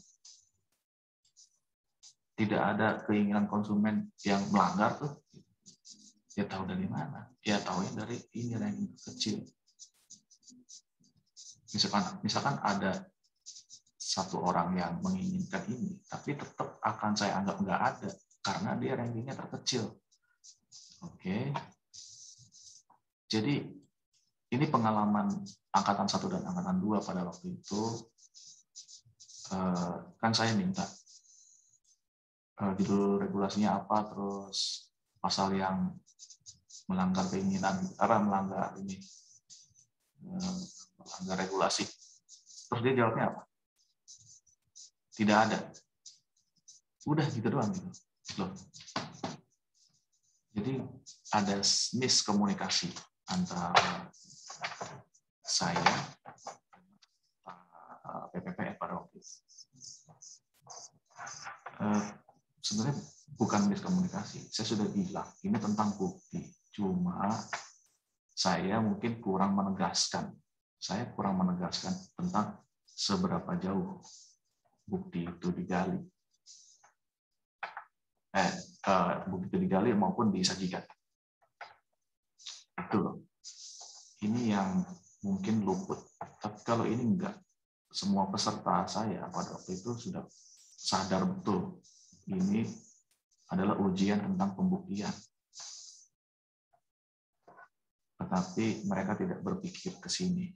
Tidak ada keinginan konsumen yang melanggar tuh. Ya tahu dari mana? Ya tahu dari ini ranking kecil. Misalkan ada satu orang yang menginginkan ini, tapi tetap akan saya anggap nggak ada karena dia rankingnya terkecil. Oke. Jadi ini pengalaman angkatan 1 dan angkatan 2 pada waktu itu. Kan saya minta judul regulasinya apa, terus pasal yang melanggar keinginan, melanggar regulasi. Terus dia jawabnya apa? Tidak ada. Udah gitu doang gitu. Loh. Jadi ada miskomunikasi antara saya PPPF pada waktu itu. Sebenarnya bukan miskomunikasi. Saya sudah bilang ini tentang bukti. Cuma saya mungkin kurang menegaskan. Saya kurang menegaskan tentang seberapa jauh bukti itu digali. Bukti itu digali maupun disajikan. Itu loh. Ini yang mungkin luput. Tapi kalau ini enggak, semua peserta saya pada waktu itu sudah sadar betul ini adalah ujian tentang pembuktian. Tetapi mereka tidak berpikir ke sini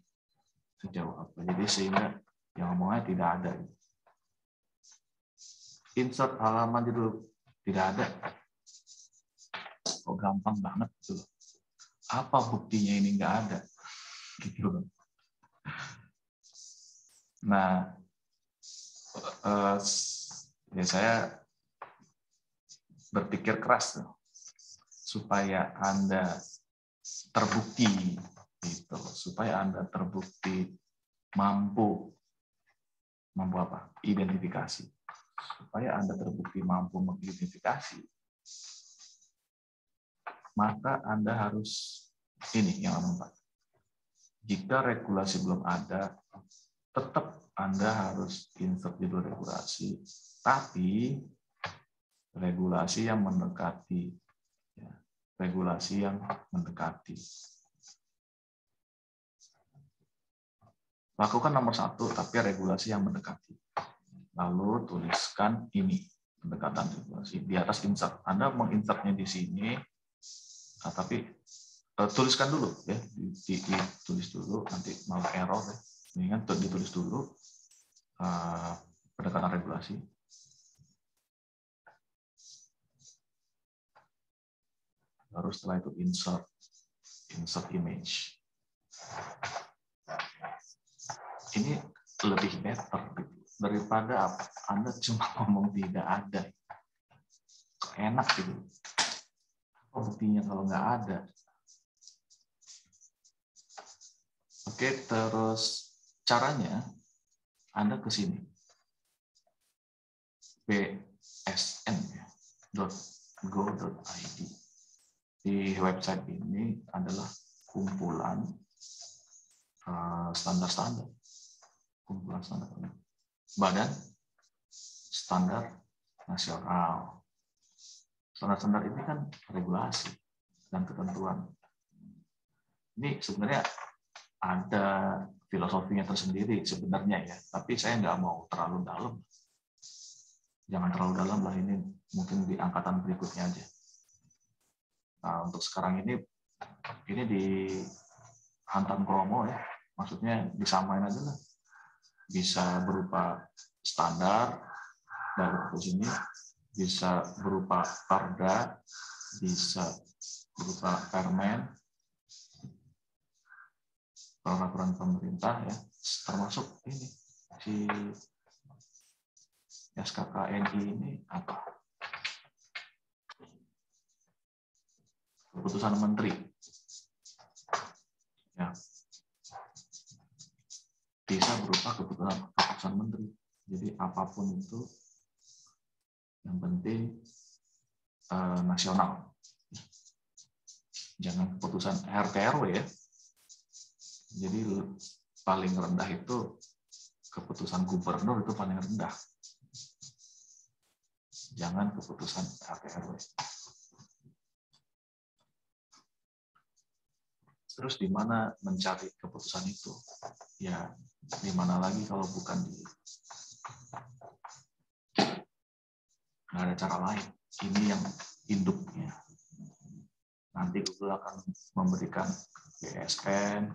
sejauh apa. Jadi sehingga yang ngomongnya tidak ada. Insert halaman judul tidak ada. Kok gampang banget tuh. Apa buktinya ini nggak ada? Gitu. Nah, ya saya berpikir keras tuh, supaya Anda terbukti, gitu, supaya Anda terbukti mampu apa? Identifikasi. Supaya Anda terbukti mampu mengidentifikasi, maka Anda harus ini yang nomor 4. Jika regulasi belum ada, tetap Anda harus insert judul regulasi, tapi regulasi yang mendekati, ya, regulasi yang mendekati. Lakukan nomor 1, tapi regulasi yang mendekati. Lalu tuliskan ini, pendekatan regulasi. Di atas insert. Anda menginsertnya di sini, tapi tuliskan dulu, ya, ditulis dulu, nanti malah error. Ya. Mendingan ditulis dulu pendekatan regulasi. Baru setelah itu insert image. Ini lebih better daripada Anda cuma ngomong tidak ada. Enak gitu. Apa buktinya kalau nggak ada? Oke, terus caranya Anda ke sini. BSN ya. go.id. Di website ini adalah kumpulan standar-standar, kumpulan standar Badan Standar Nasional. Standar-standar ini kan regulasi dan ketentuan. Ini sebenarnya ada filosofinya tersendiri sebenarnya ya, tapi saya nggak mau terlalu dalam. Jangan terlalu dalam lah, ini mungkin di angkatan berikutnya aja. Nah, untuk sekarang ini dihantam kromo ya, maksudnya disamain aja lah. Bisa berupa standar dari sini, bisa berupa perda, bisa berupa permen, peraturan pemerintah ya, termasuk ini si SKKNI ini apa? Keputusan menteri. Ya. Bisa berupa keputusan menteri. Jadi apapun itu yang penting nasional. Jangan keputusan RT RW ya. Jadi paling rendah itu keputusan gubernur itu paling rendah. Jangan keputusan RT RW. Terus di mana mencari keputusan itu? Ya, di mana lagi kalau bukan di... Nggak ada cara lain. Ini yang induknya. Nanti Google akan memberikan BSN,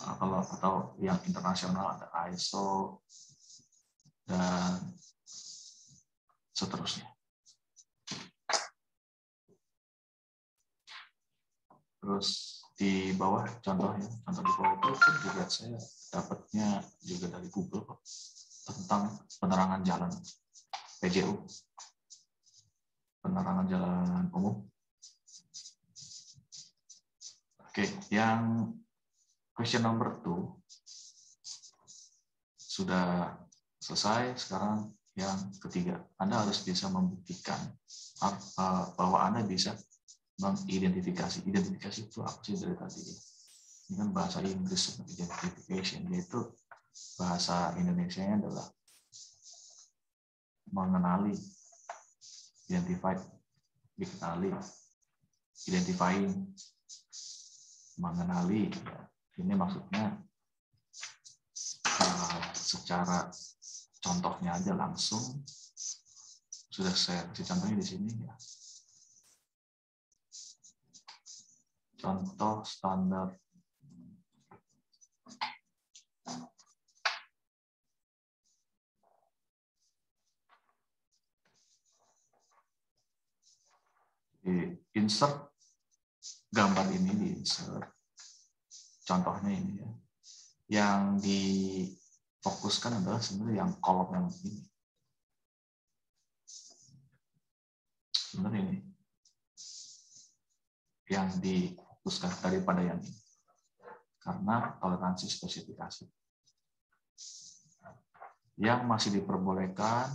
atau yang internasional ada ISO, dan seterusnya. Terus di bawah contohnya, contoh di bawah itu pun juga saya dapatnya juga dari Google kok, tentang penerangan jalan PJU, penerangan jalan umum. Oke, yang question number 2 sudah selesai. Sekarang yang ketiga, Anda harus bisa membuktikan bahwa Anda bisa mengidentifikasi. Identifikasi itu apa sih dari tadi? Ini kan bahasa Inggris, identification, yaitu bahasa Indonesianya adalah mengenali, identified, dikenali, identifying, mengenali. Ini maksudnya secara contohnya aja langsung sudah saya kasih contohnya di sini ya. Contoh standar di insert gambar ini, di insert contohnya ini ya. Yang difokuskan adalah sebenarnya yang kolom yang ini. Sebenarnya ini yang difokuskan daripada yang ini. Karena toleransi spesifikasi. Yang masih diperbolehkan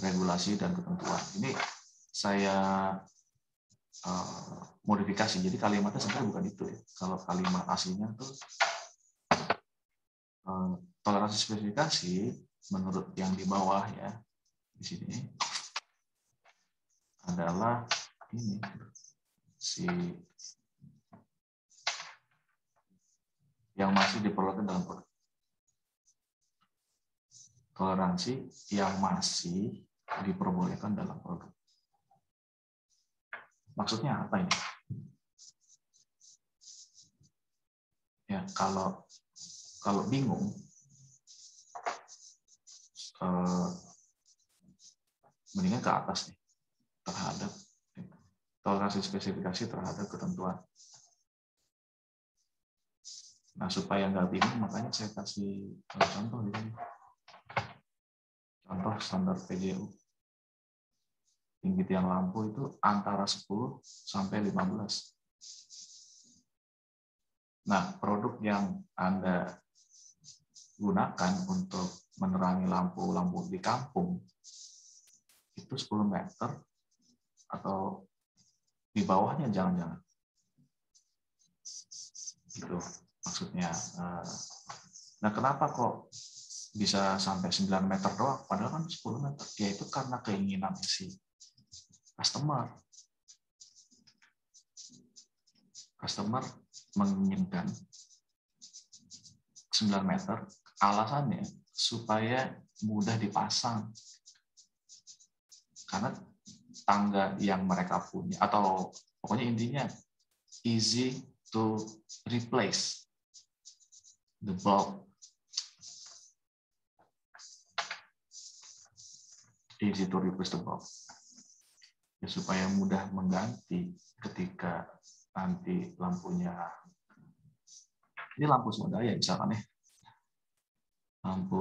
regulasi dan ketentuan. Ini saya modifikasi. Jadi kalimatnya sebenarnya bukan itu ya. Kalau kalimat aslinya tuh toleransi spesifikasi menurut yang di bawah ya, di sini adalah ini si yang masih diperlukan dalam produk. Toleransi yang masih diperbolehkan dalam produk. Maksudnya apa ini? Ya, kalau bingung, mendingan ke atas nih, terhadap toleransi spesifikasi terhadap ketentuan. Nah, supaya nggak bingung, makanya saya kasih contoh di sini. Contoh standar PJU. Tinggi tiang lampu itu antara 10 sampai 15. Nah, produk yang Anda gunakan untuk menerangi lampu-lampu di kampung itu 10 meter atau di bawahnya jangan-jangan. Itu maksudnya. Nah, kenapa kok bisa sampai 9 meter doang, padahal kan 10 meter? Ya itu karena keinginan si customer. Customer menginginkan 9 meter, alasannya supaya mudah dipasang. Karena tangga yang mereka punya, atau pokoknya intinya easy to replace the bulb. Easy to replace the bulb. Ya, supaya mudah mengganti ketika nanti lampunya, ini lampu swadaya misalkan ya, lampu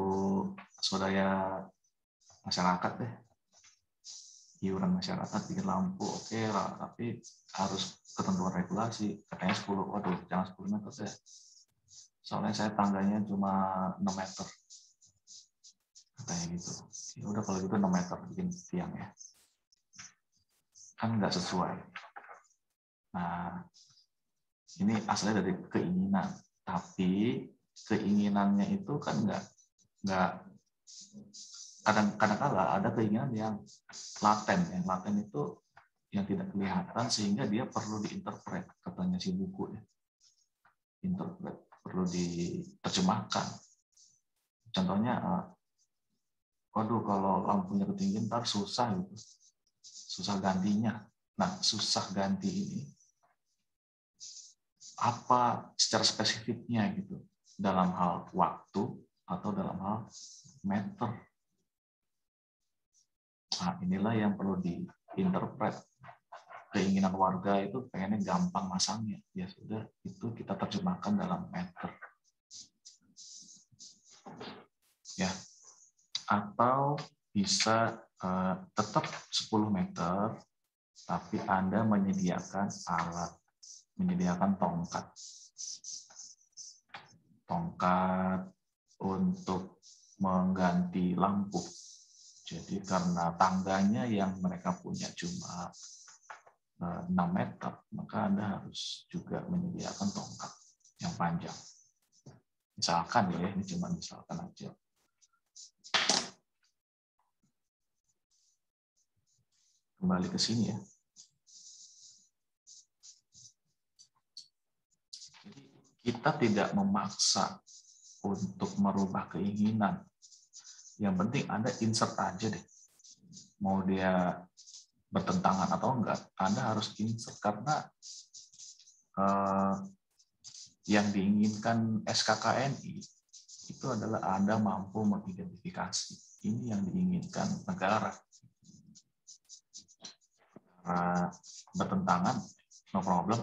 swadaya masyarakat deh, iuran masyarakat bikin lampu, oke lah, tapi harus ketentuan regulasi, katanya 10, waduh jangan 10 meter deh, soalnya saya tangganya cuma 6 meter, katanya gitu. Ya udah kalau gitu 6 meter bikin tiang ya, kan nggak sesuai. Nah, ini asalnya dari keinginan, tapi keinginannya itu kan nggak kadang-kala ada keinginan yang laten. Yang laten itu yang tidak kelihatan sehingga dia perlu diinterpret, katanya si buku ya. Interpret, perlu diterjemahkan. Contohnya, waduh kalau lampunya ketinggian ntar susah gitu, susah gantinya. Nah, susah ganti ini apa secara spesifiknya gitu, dalam hal waktu atau dalam hal meter. Nah, inilah yang perlu diinterpret. Keinginan warga itu pengennya gampang masangnya, ya sudah itu kita terjemahkan dalam meter. Ya, atau bisa tetap 10 meter, tapi Anda menyediakan alat, menyediakan tongkat untuk mengganti lampu. Jadi karena tangganya yang mereka punya cuma 6 meter, maka Anda harus juga menyediakan tongkat yang panjang. Misalkan ya, ini cuma misalkan aja. Kembali ke sini ya. Jadi kita tidak memaksa untuk merubah keinginan. Yang penting Anda insert aja deh. Mau dia bertentangan atau enggak, Anda harus insert karena yang diinginkan SKKNI itu adalah Anda mampu mengidentifikasi. Ini yang diinginkan negara. Bertentangan, no problem.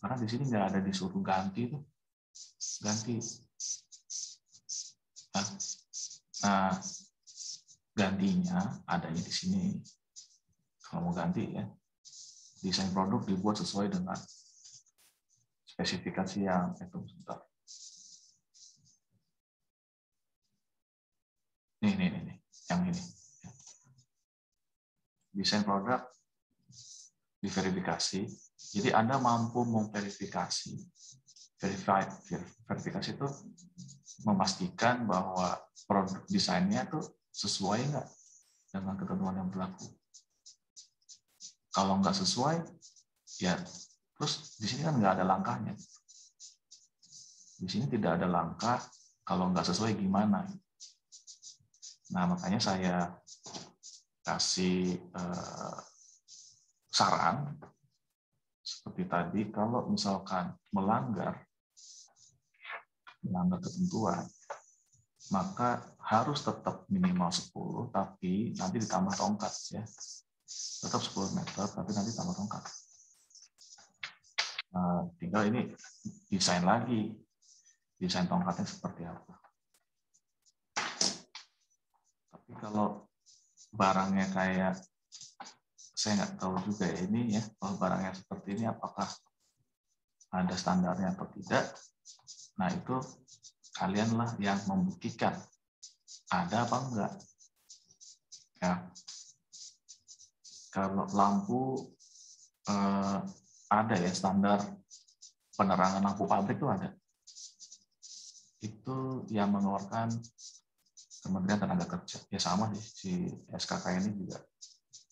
Karena di sini nggak ada disuruh ganti tuh, ganti. Nah, gantinya adanya di sini. Kalau mau ganti ya, desain produk dibuat sesuai dengan spesifikasi yang itu sebentar. Nih, yang ini. Desain produk diverifikasi. Jadi Anda mampu memverifikasi. Verifikasi itu memastikan bahwa produk desainnya itu sesuai nggak dengan ketentuan yang berlaku. Kalau nggak sesuai, ya terus di sini kan nggak ada langkahnya. Di sini tidak ada langkah kalau nggak sesuai gimana. Nah, makanya saya kasih saran seperti tadi, kalau misalkan melanggar ketentuan, maka harus tetap minimal 10, tapi nanti ditambah tongkat ya. Tetap 10 meter, tapi nanti tambah tongkat. Tinggal ini desain lagi, desain tongkatnya seperti apa. Tapi kalau barangnya kayak, saya nggak tahu juga ya ini ya, kalau barangnya seperti ini apakah ada standarnya atau tidak. Nah, itu kalianlah yang membuktikan ada apa enggak. Ya, kalau lampu ada ya standar penerangan lampu pabrik itu ada. Itu yang mengeluarkan Kementerian Tenaga Kerja. Ya sama sih, si SKK ini juga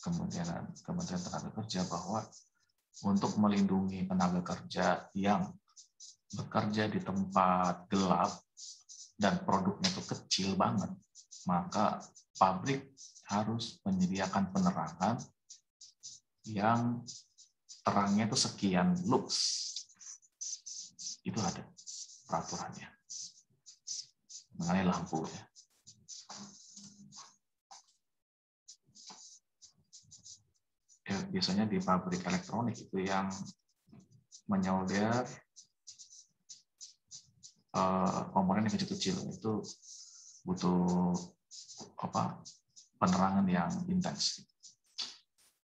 Kementerian Tenaga Kerja, bahwa untuk melindungi tenaga kerja yang bekerja di tempat gelap dan produknya itu kecil banget, maka pabrik harus menyediakan penerangan yang terangnya itu sekian lux. Itu ada peraturannya mengenai lampu ya. Ya, biasanya di pabrik elektronik itu yang menyolder komponen yang kecil-kecil itu butuh penerangan yang intens.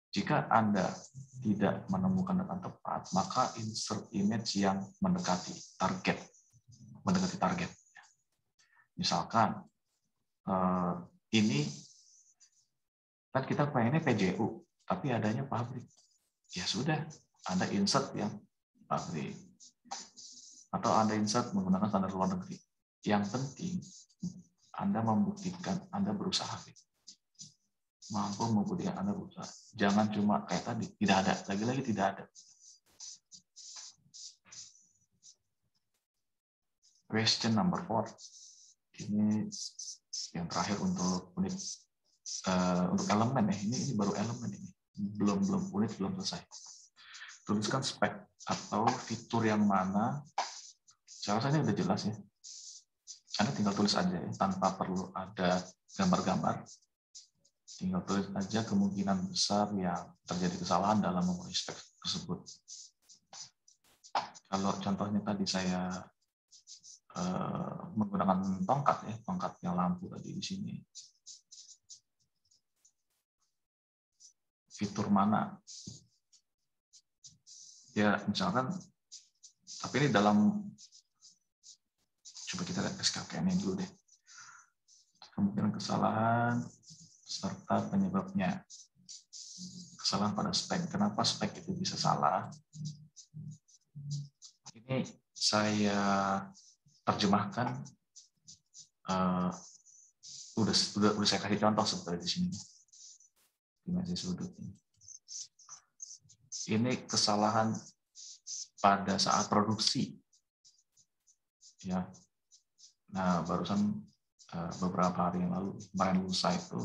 Jika Anda tidak menemukan dengan tepat, maka insert image yang mendekati target. Misalkan ini kan kita pengennya PJU, tapi adanya pabrik. Ya sudah, Anda insert yang pabrik. Atau Anda insert menggunakan standar luar negeri. Yang penting Anda membuktikan Anda berusaha. Mampu membuktikan Anda berusaha. Jangan cuma kayak tadi, tidak ada. Lagi-lagi tidak ada. Question number 4. Ini yang terakhir untuk unit untuk elemen ya. Ini baru elemen ini. Belum unit belum selesai. Tuliskan spek atau fitur yang mana. Saya rasa ini udah jelas ya. Anda tinggal tulis aja ya, tanpa perlu ada gambar-gambar. Tinggal tulis aja kemungkinan besar yang terjadi kesalahan dalam memenuhi spek tersebut. Kalau contohnya tadi saya menggunakan tongkatnya lampu tadi di sini. Fitur mana? Ya misalkan, tapi ini dalam, coba kita lihat SKKN dulu deh. Kemungkinan kesalahan serta penyebabnya. Kesalahan pada spek. Kenapa spek itu bisa salah? Ini saya terjemahkan. Udah saya kasih contoh seperti di sini. Dimensi sudut ini. Ini kesalahan pada saat produksi. Ya. Nah, barusan beberapa hari yang lalu, kemarin lusa itu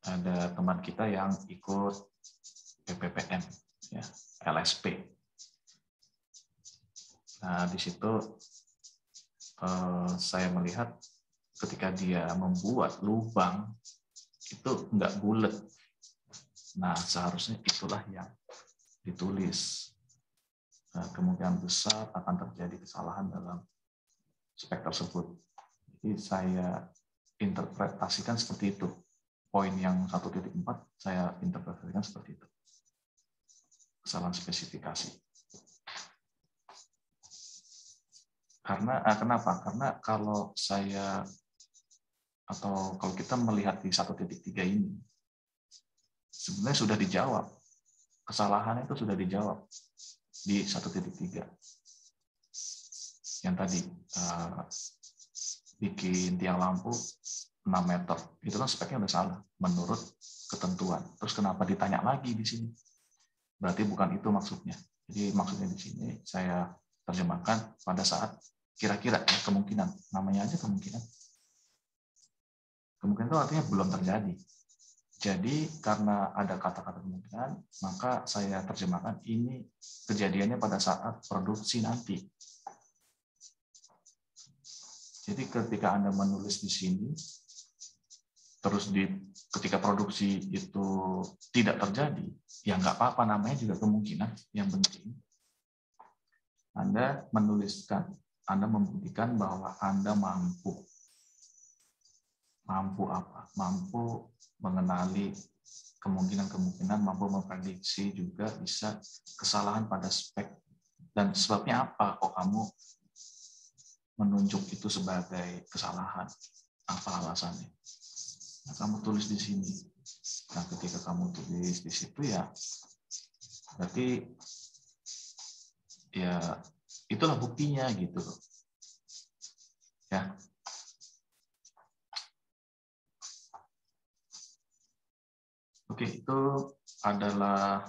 ada teman kita yang ikut PPPM, ya, LSP. Nah, di situ saya melihat ketika dia membuat lubang itu nggak bulat. Nah, seharusnya itulah yang ditulis. Nah, kemungkinan besar akan terjadi kesalahan dalam spek tersebut. Jadi saya interpretasikan seperti itu. Poin yang 1.4 saya interpretasikan seperti itu. Kesalahan spesifikasi. Kenapa? Karena kalau kita melihat di 1.3 ini, sebenarnya sudah dijawab. Kesalahannya itu sudah dijawab di 1.3. Yang tadi, bikin tiang lampu 6 meter. Itu kan speknya udah salah, menurut ketentuan. Terus kenapa ditanya lagi di sini? Berarti bukan itu maksudnya. Jadi maksudnya di sini saya terjemahkan pada saat kira-kira ya, kemungkinan. Namanya aja kemungkinan. Kemungkinan itu artinya belum terjadi. Jadi karena ada kata-kata kemungkinan, maka saya terjemahkan ini kejadiannya pada saat produksi nanti. Jadi ketika Anda menulis di sini, terus ketika produksi itu tidak terjadi, ya nggak apa-apa, namanya juga kemungkinan. Yang penting Anda menuliskan, Anda membuktikan bahwa Anda mampu. Mampu apa? Mampu mengenali kemungkinan-kemungkinan, mampu memprediksi juga bisa kesalahan pada spek. Dan sebabnya apa kok kamu menunjuk itu sebagai kesalahan? Apa alasannya? Nah, kamu tulis di sini. Nah, ketika kamu tulis di situ ya, berarti ya itulah buktinya gitu loh. Ya. Oke, itu adalah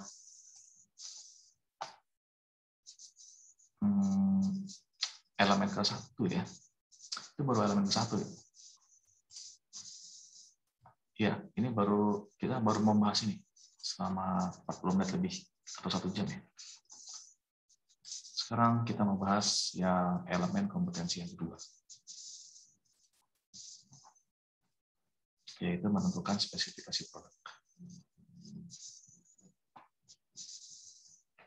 elemen ke-1 ya. Itu baru elemen ke-1 ya. Ya, ini kita baru membahas ini selama 40 menit lebih atau 1 jam ya. Sekarang kita membahas yang elemen kompetensi yang kedua, yaitu menentukan spesifikasi produk.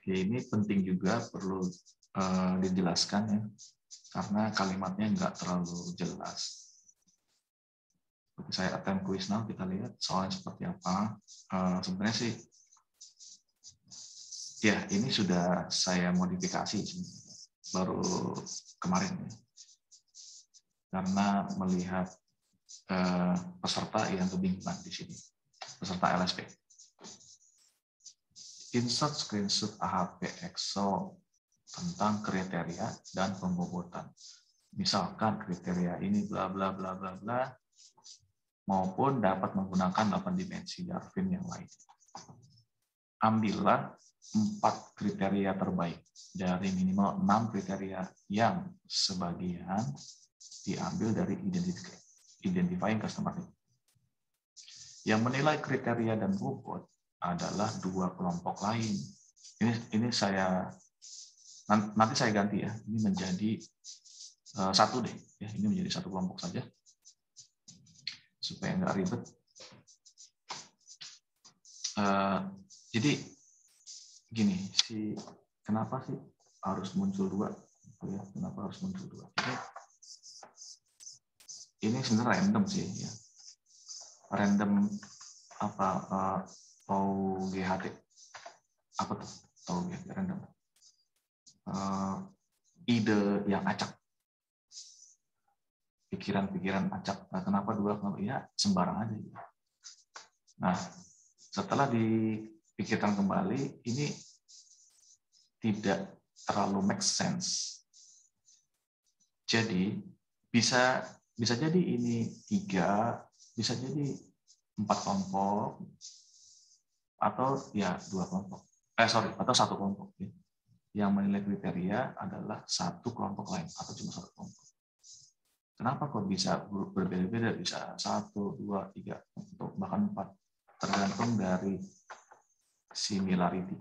Ya, ini penting juga, perlu dijelaskan ya, karena kalimatnya nggak terlalu jelas. Saya attempt quiz now, kita lihat soalnya seperti apa. Sebenarnya sih, ya ini sudah saya modifikasi baru kemarin ya. Karena melihat peserta yang kebingungan di sini, peserta LSP. Insert screenshot AHP Excel tentang kriteria dan pembobotan. Misalkan kriteria ini bla bla bla bla bla, maupun dapat menggunakan 8 dimensi Darwin yang lain. Ambillah 4 kriteria terbaik dari minimal 6 kriteria yang sebagian diambil dari identifying customer need. Yang menilai kriteria dan bobot adalah 2 kelompok lain. Ini saya nanti saya ganti ya. Ini menjadi 1 deh. Ya, ini menjadi 1 kelompok saja supaya nggak ribet. Jadi gini, kenapa sih harus muncul 2? Ya, kenapa harus muncul 2? Ini sebenarnya random sih ya. Random apa OGHT? Apa tuh OGHT random? Ide yang acak. Pikiran-pikiran acak. Nah, kenapa 2? Ya sembarang aja. Nah, setelah dipikirkan kembali, ini tidak terlalu make sense. Jadi bisa jadi ini 3, bisa jadi 4 kelompok, atau ya 2 kelompok. Atau 1 kelompok. Ya. Yang menilai kriteria adalah 1 kelompok lain atau cuma 1 kelompok. Kenapa kok bisa berbeda-beda, bisa 1, 2, 3, atau bahkan 4, tergantung dari similarity.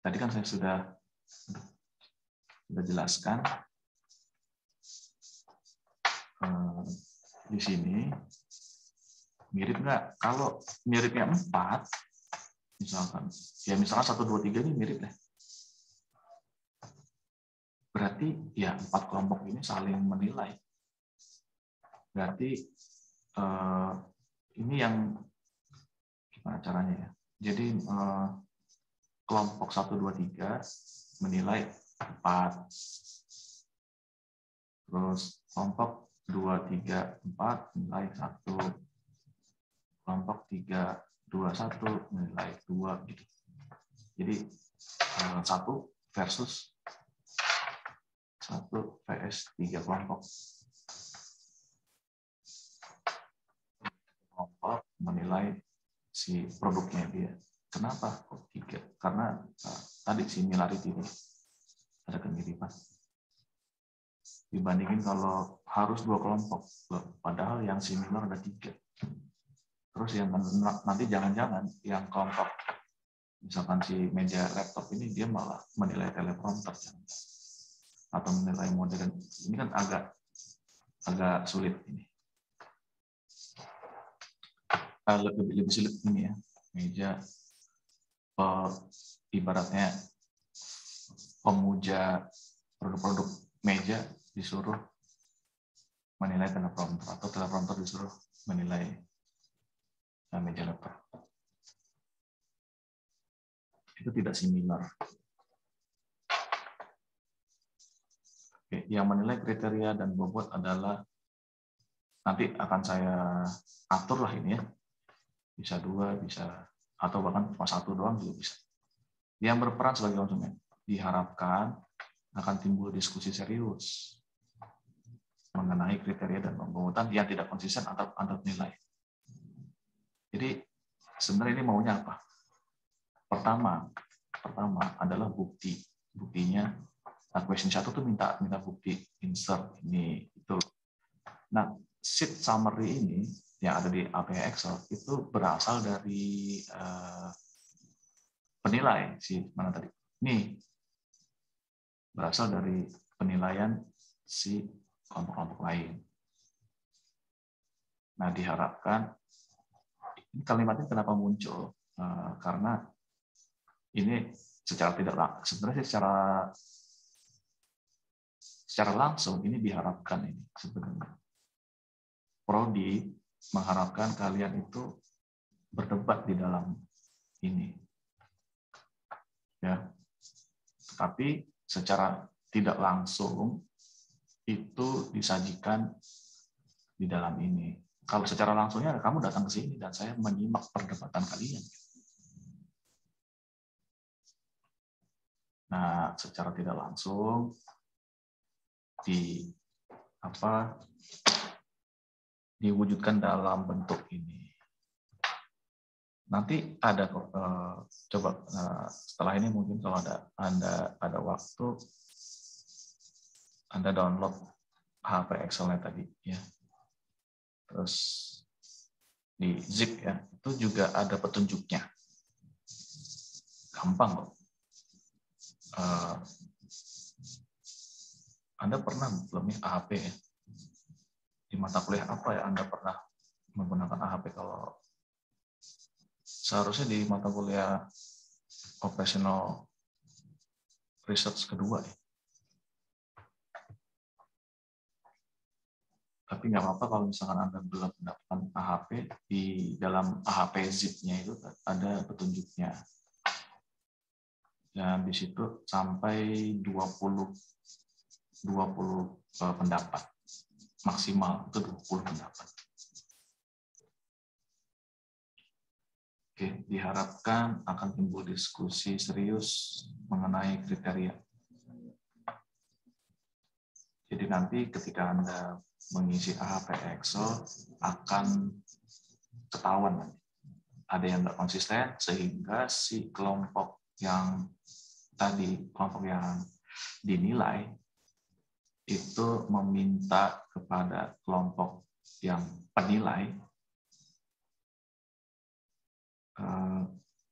Tadi kan saya sudah jelaskan di sini. Mirip nggak? Kalau miripnya 4, misalkan 1, 2, 3 ini mirip deh. Berarti ya 4 kelompok ini saling menilai. Berarti ini yang gimana caranya ya? Jadi kelompok 1, 2, 3 menilai 4. Terus kelompok 2, 3, 4 menilai 1. Kelompok 3, 2, 1 menilai 2 gitu. Jadi 1 versus 1 vs 3 kelompok. Kelompok menilai si produknya dia. Kenapa kok 3? Karena tadi similarity ini ada kemiripan. Dibandingin kalau harus 2 kelompok, padahal yang similar ada 3. Terus yang nanti jangan-jangan yang kelompok, misalkan si meja laptop ini dia malah menilai teleprompter atau menilai modern. Ini kan agak sulit ini. Lebih sulit ini ya. Meja ibaratnya pemuja produk-produk meja disuruh menilai teleprompter, atau teleprompter disuruh menilai meja laptop. Itu tidak similar. Oke, yang menilai kriteria dan bobot adalah nanti akan saya atur lah ini ya. Bisa 2, bisa, atau bahkan cuma 1 doang juga bisa. Yang berperan sebagai konsumen. Diharapkan akan timbul diskusi serius mengenai kriteria dan pemungutan yang tidak konsisten atau nilai. Jadi sebenarnya ini maunya apa? Pertama adalah bukti. Buktinya, question 1 tuh minta bukti insert ini itu. Nah, sheet summary ini yang ada di API Excel itu berasal dari penilai mana tadi? Ini berasal dari penilaian si kelompok-kelompok lain. Nah, diharapkan ini kalimat ini kenapa muncul? Karena ini sebenarnya secara langsung ini diharapkan ini sebenarnya. Prodi mengharapkan kalian itu berdebat di dalam ini. Ya. Tapi secara tidak langsung itu disajikan di dalam ini. Kalau secara langsungnya kamu datang ke sini dan saya menyimak perdebatan kalian. Nah, secara tidak langsung diwujudkan dalam bentuk ini. Nanti ada coba setelah ini mungkin kalau Anda ada waktu Anda download HP Excel-nya tadi ya. Terus di zip ya, itu juga ada petunjuknya. Gampang kok. Anda pernah belum ya AHP ya? Di mata kuliah apa ya Anda pernah menggunakan AHP? Kalau seharusnya di mata kuliah Operational Research kedua ya. Tapi nggak apa-apa kalau misalkan Anda belum mendapatkan AHP, di dalam AHP zip-nya itu ada petunjuknya. Dan di situ sampai 20 pendapat. Maksimal itu 20 pendapat. Oke, diharapkan akan timbul diskusi serius mengenai kriteria. Jadi nanti ketika Anda mengisi AHP Excel akan ketahuan ada yang nggak konsisten sehingga si kelompok yang dinilai itu meminta kepada kelompok yang penilai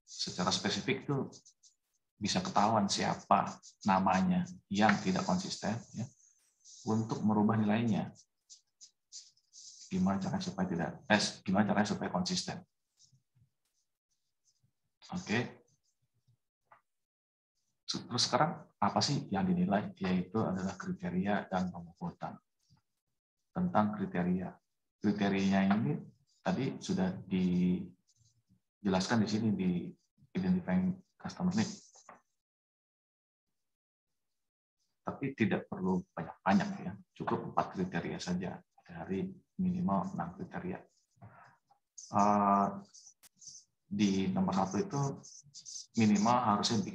secara spesifik itu bisa ketahuan siapa namanya yang tidak konsisten ya, untuk merubah nilainya. Gimana caranya supaya konsisten. Oke. Terus sekarang apa sih yang dinilai? Yaitu adalah kriteria dan pemungutan. Tentang kriteria. Kriterianya ini tadi sudah dijelaskan di sini di identifying customer need. Tapi tidak perlu banyak-banyak ya. Cukup 4 kriteria saja dari minimal 6 kriteria. Di nomor 1 itu minimal harusnya bikin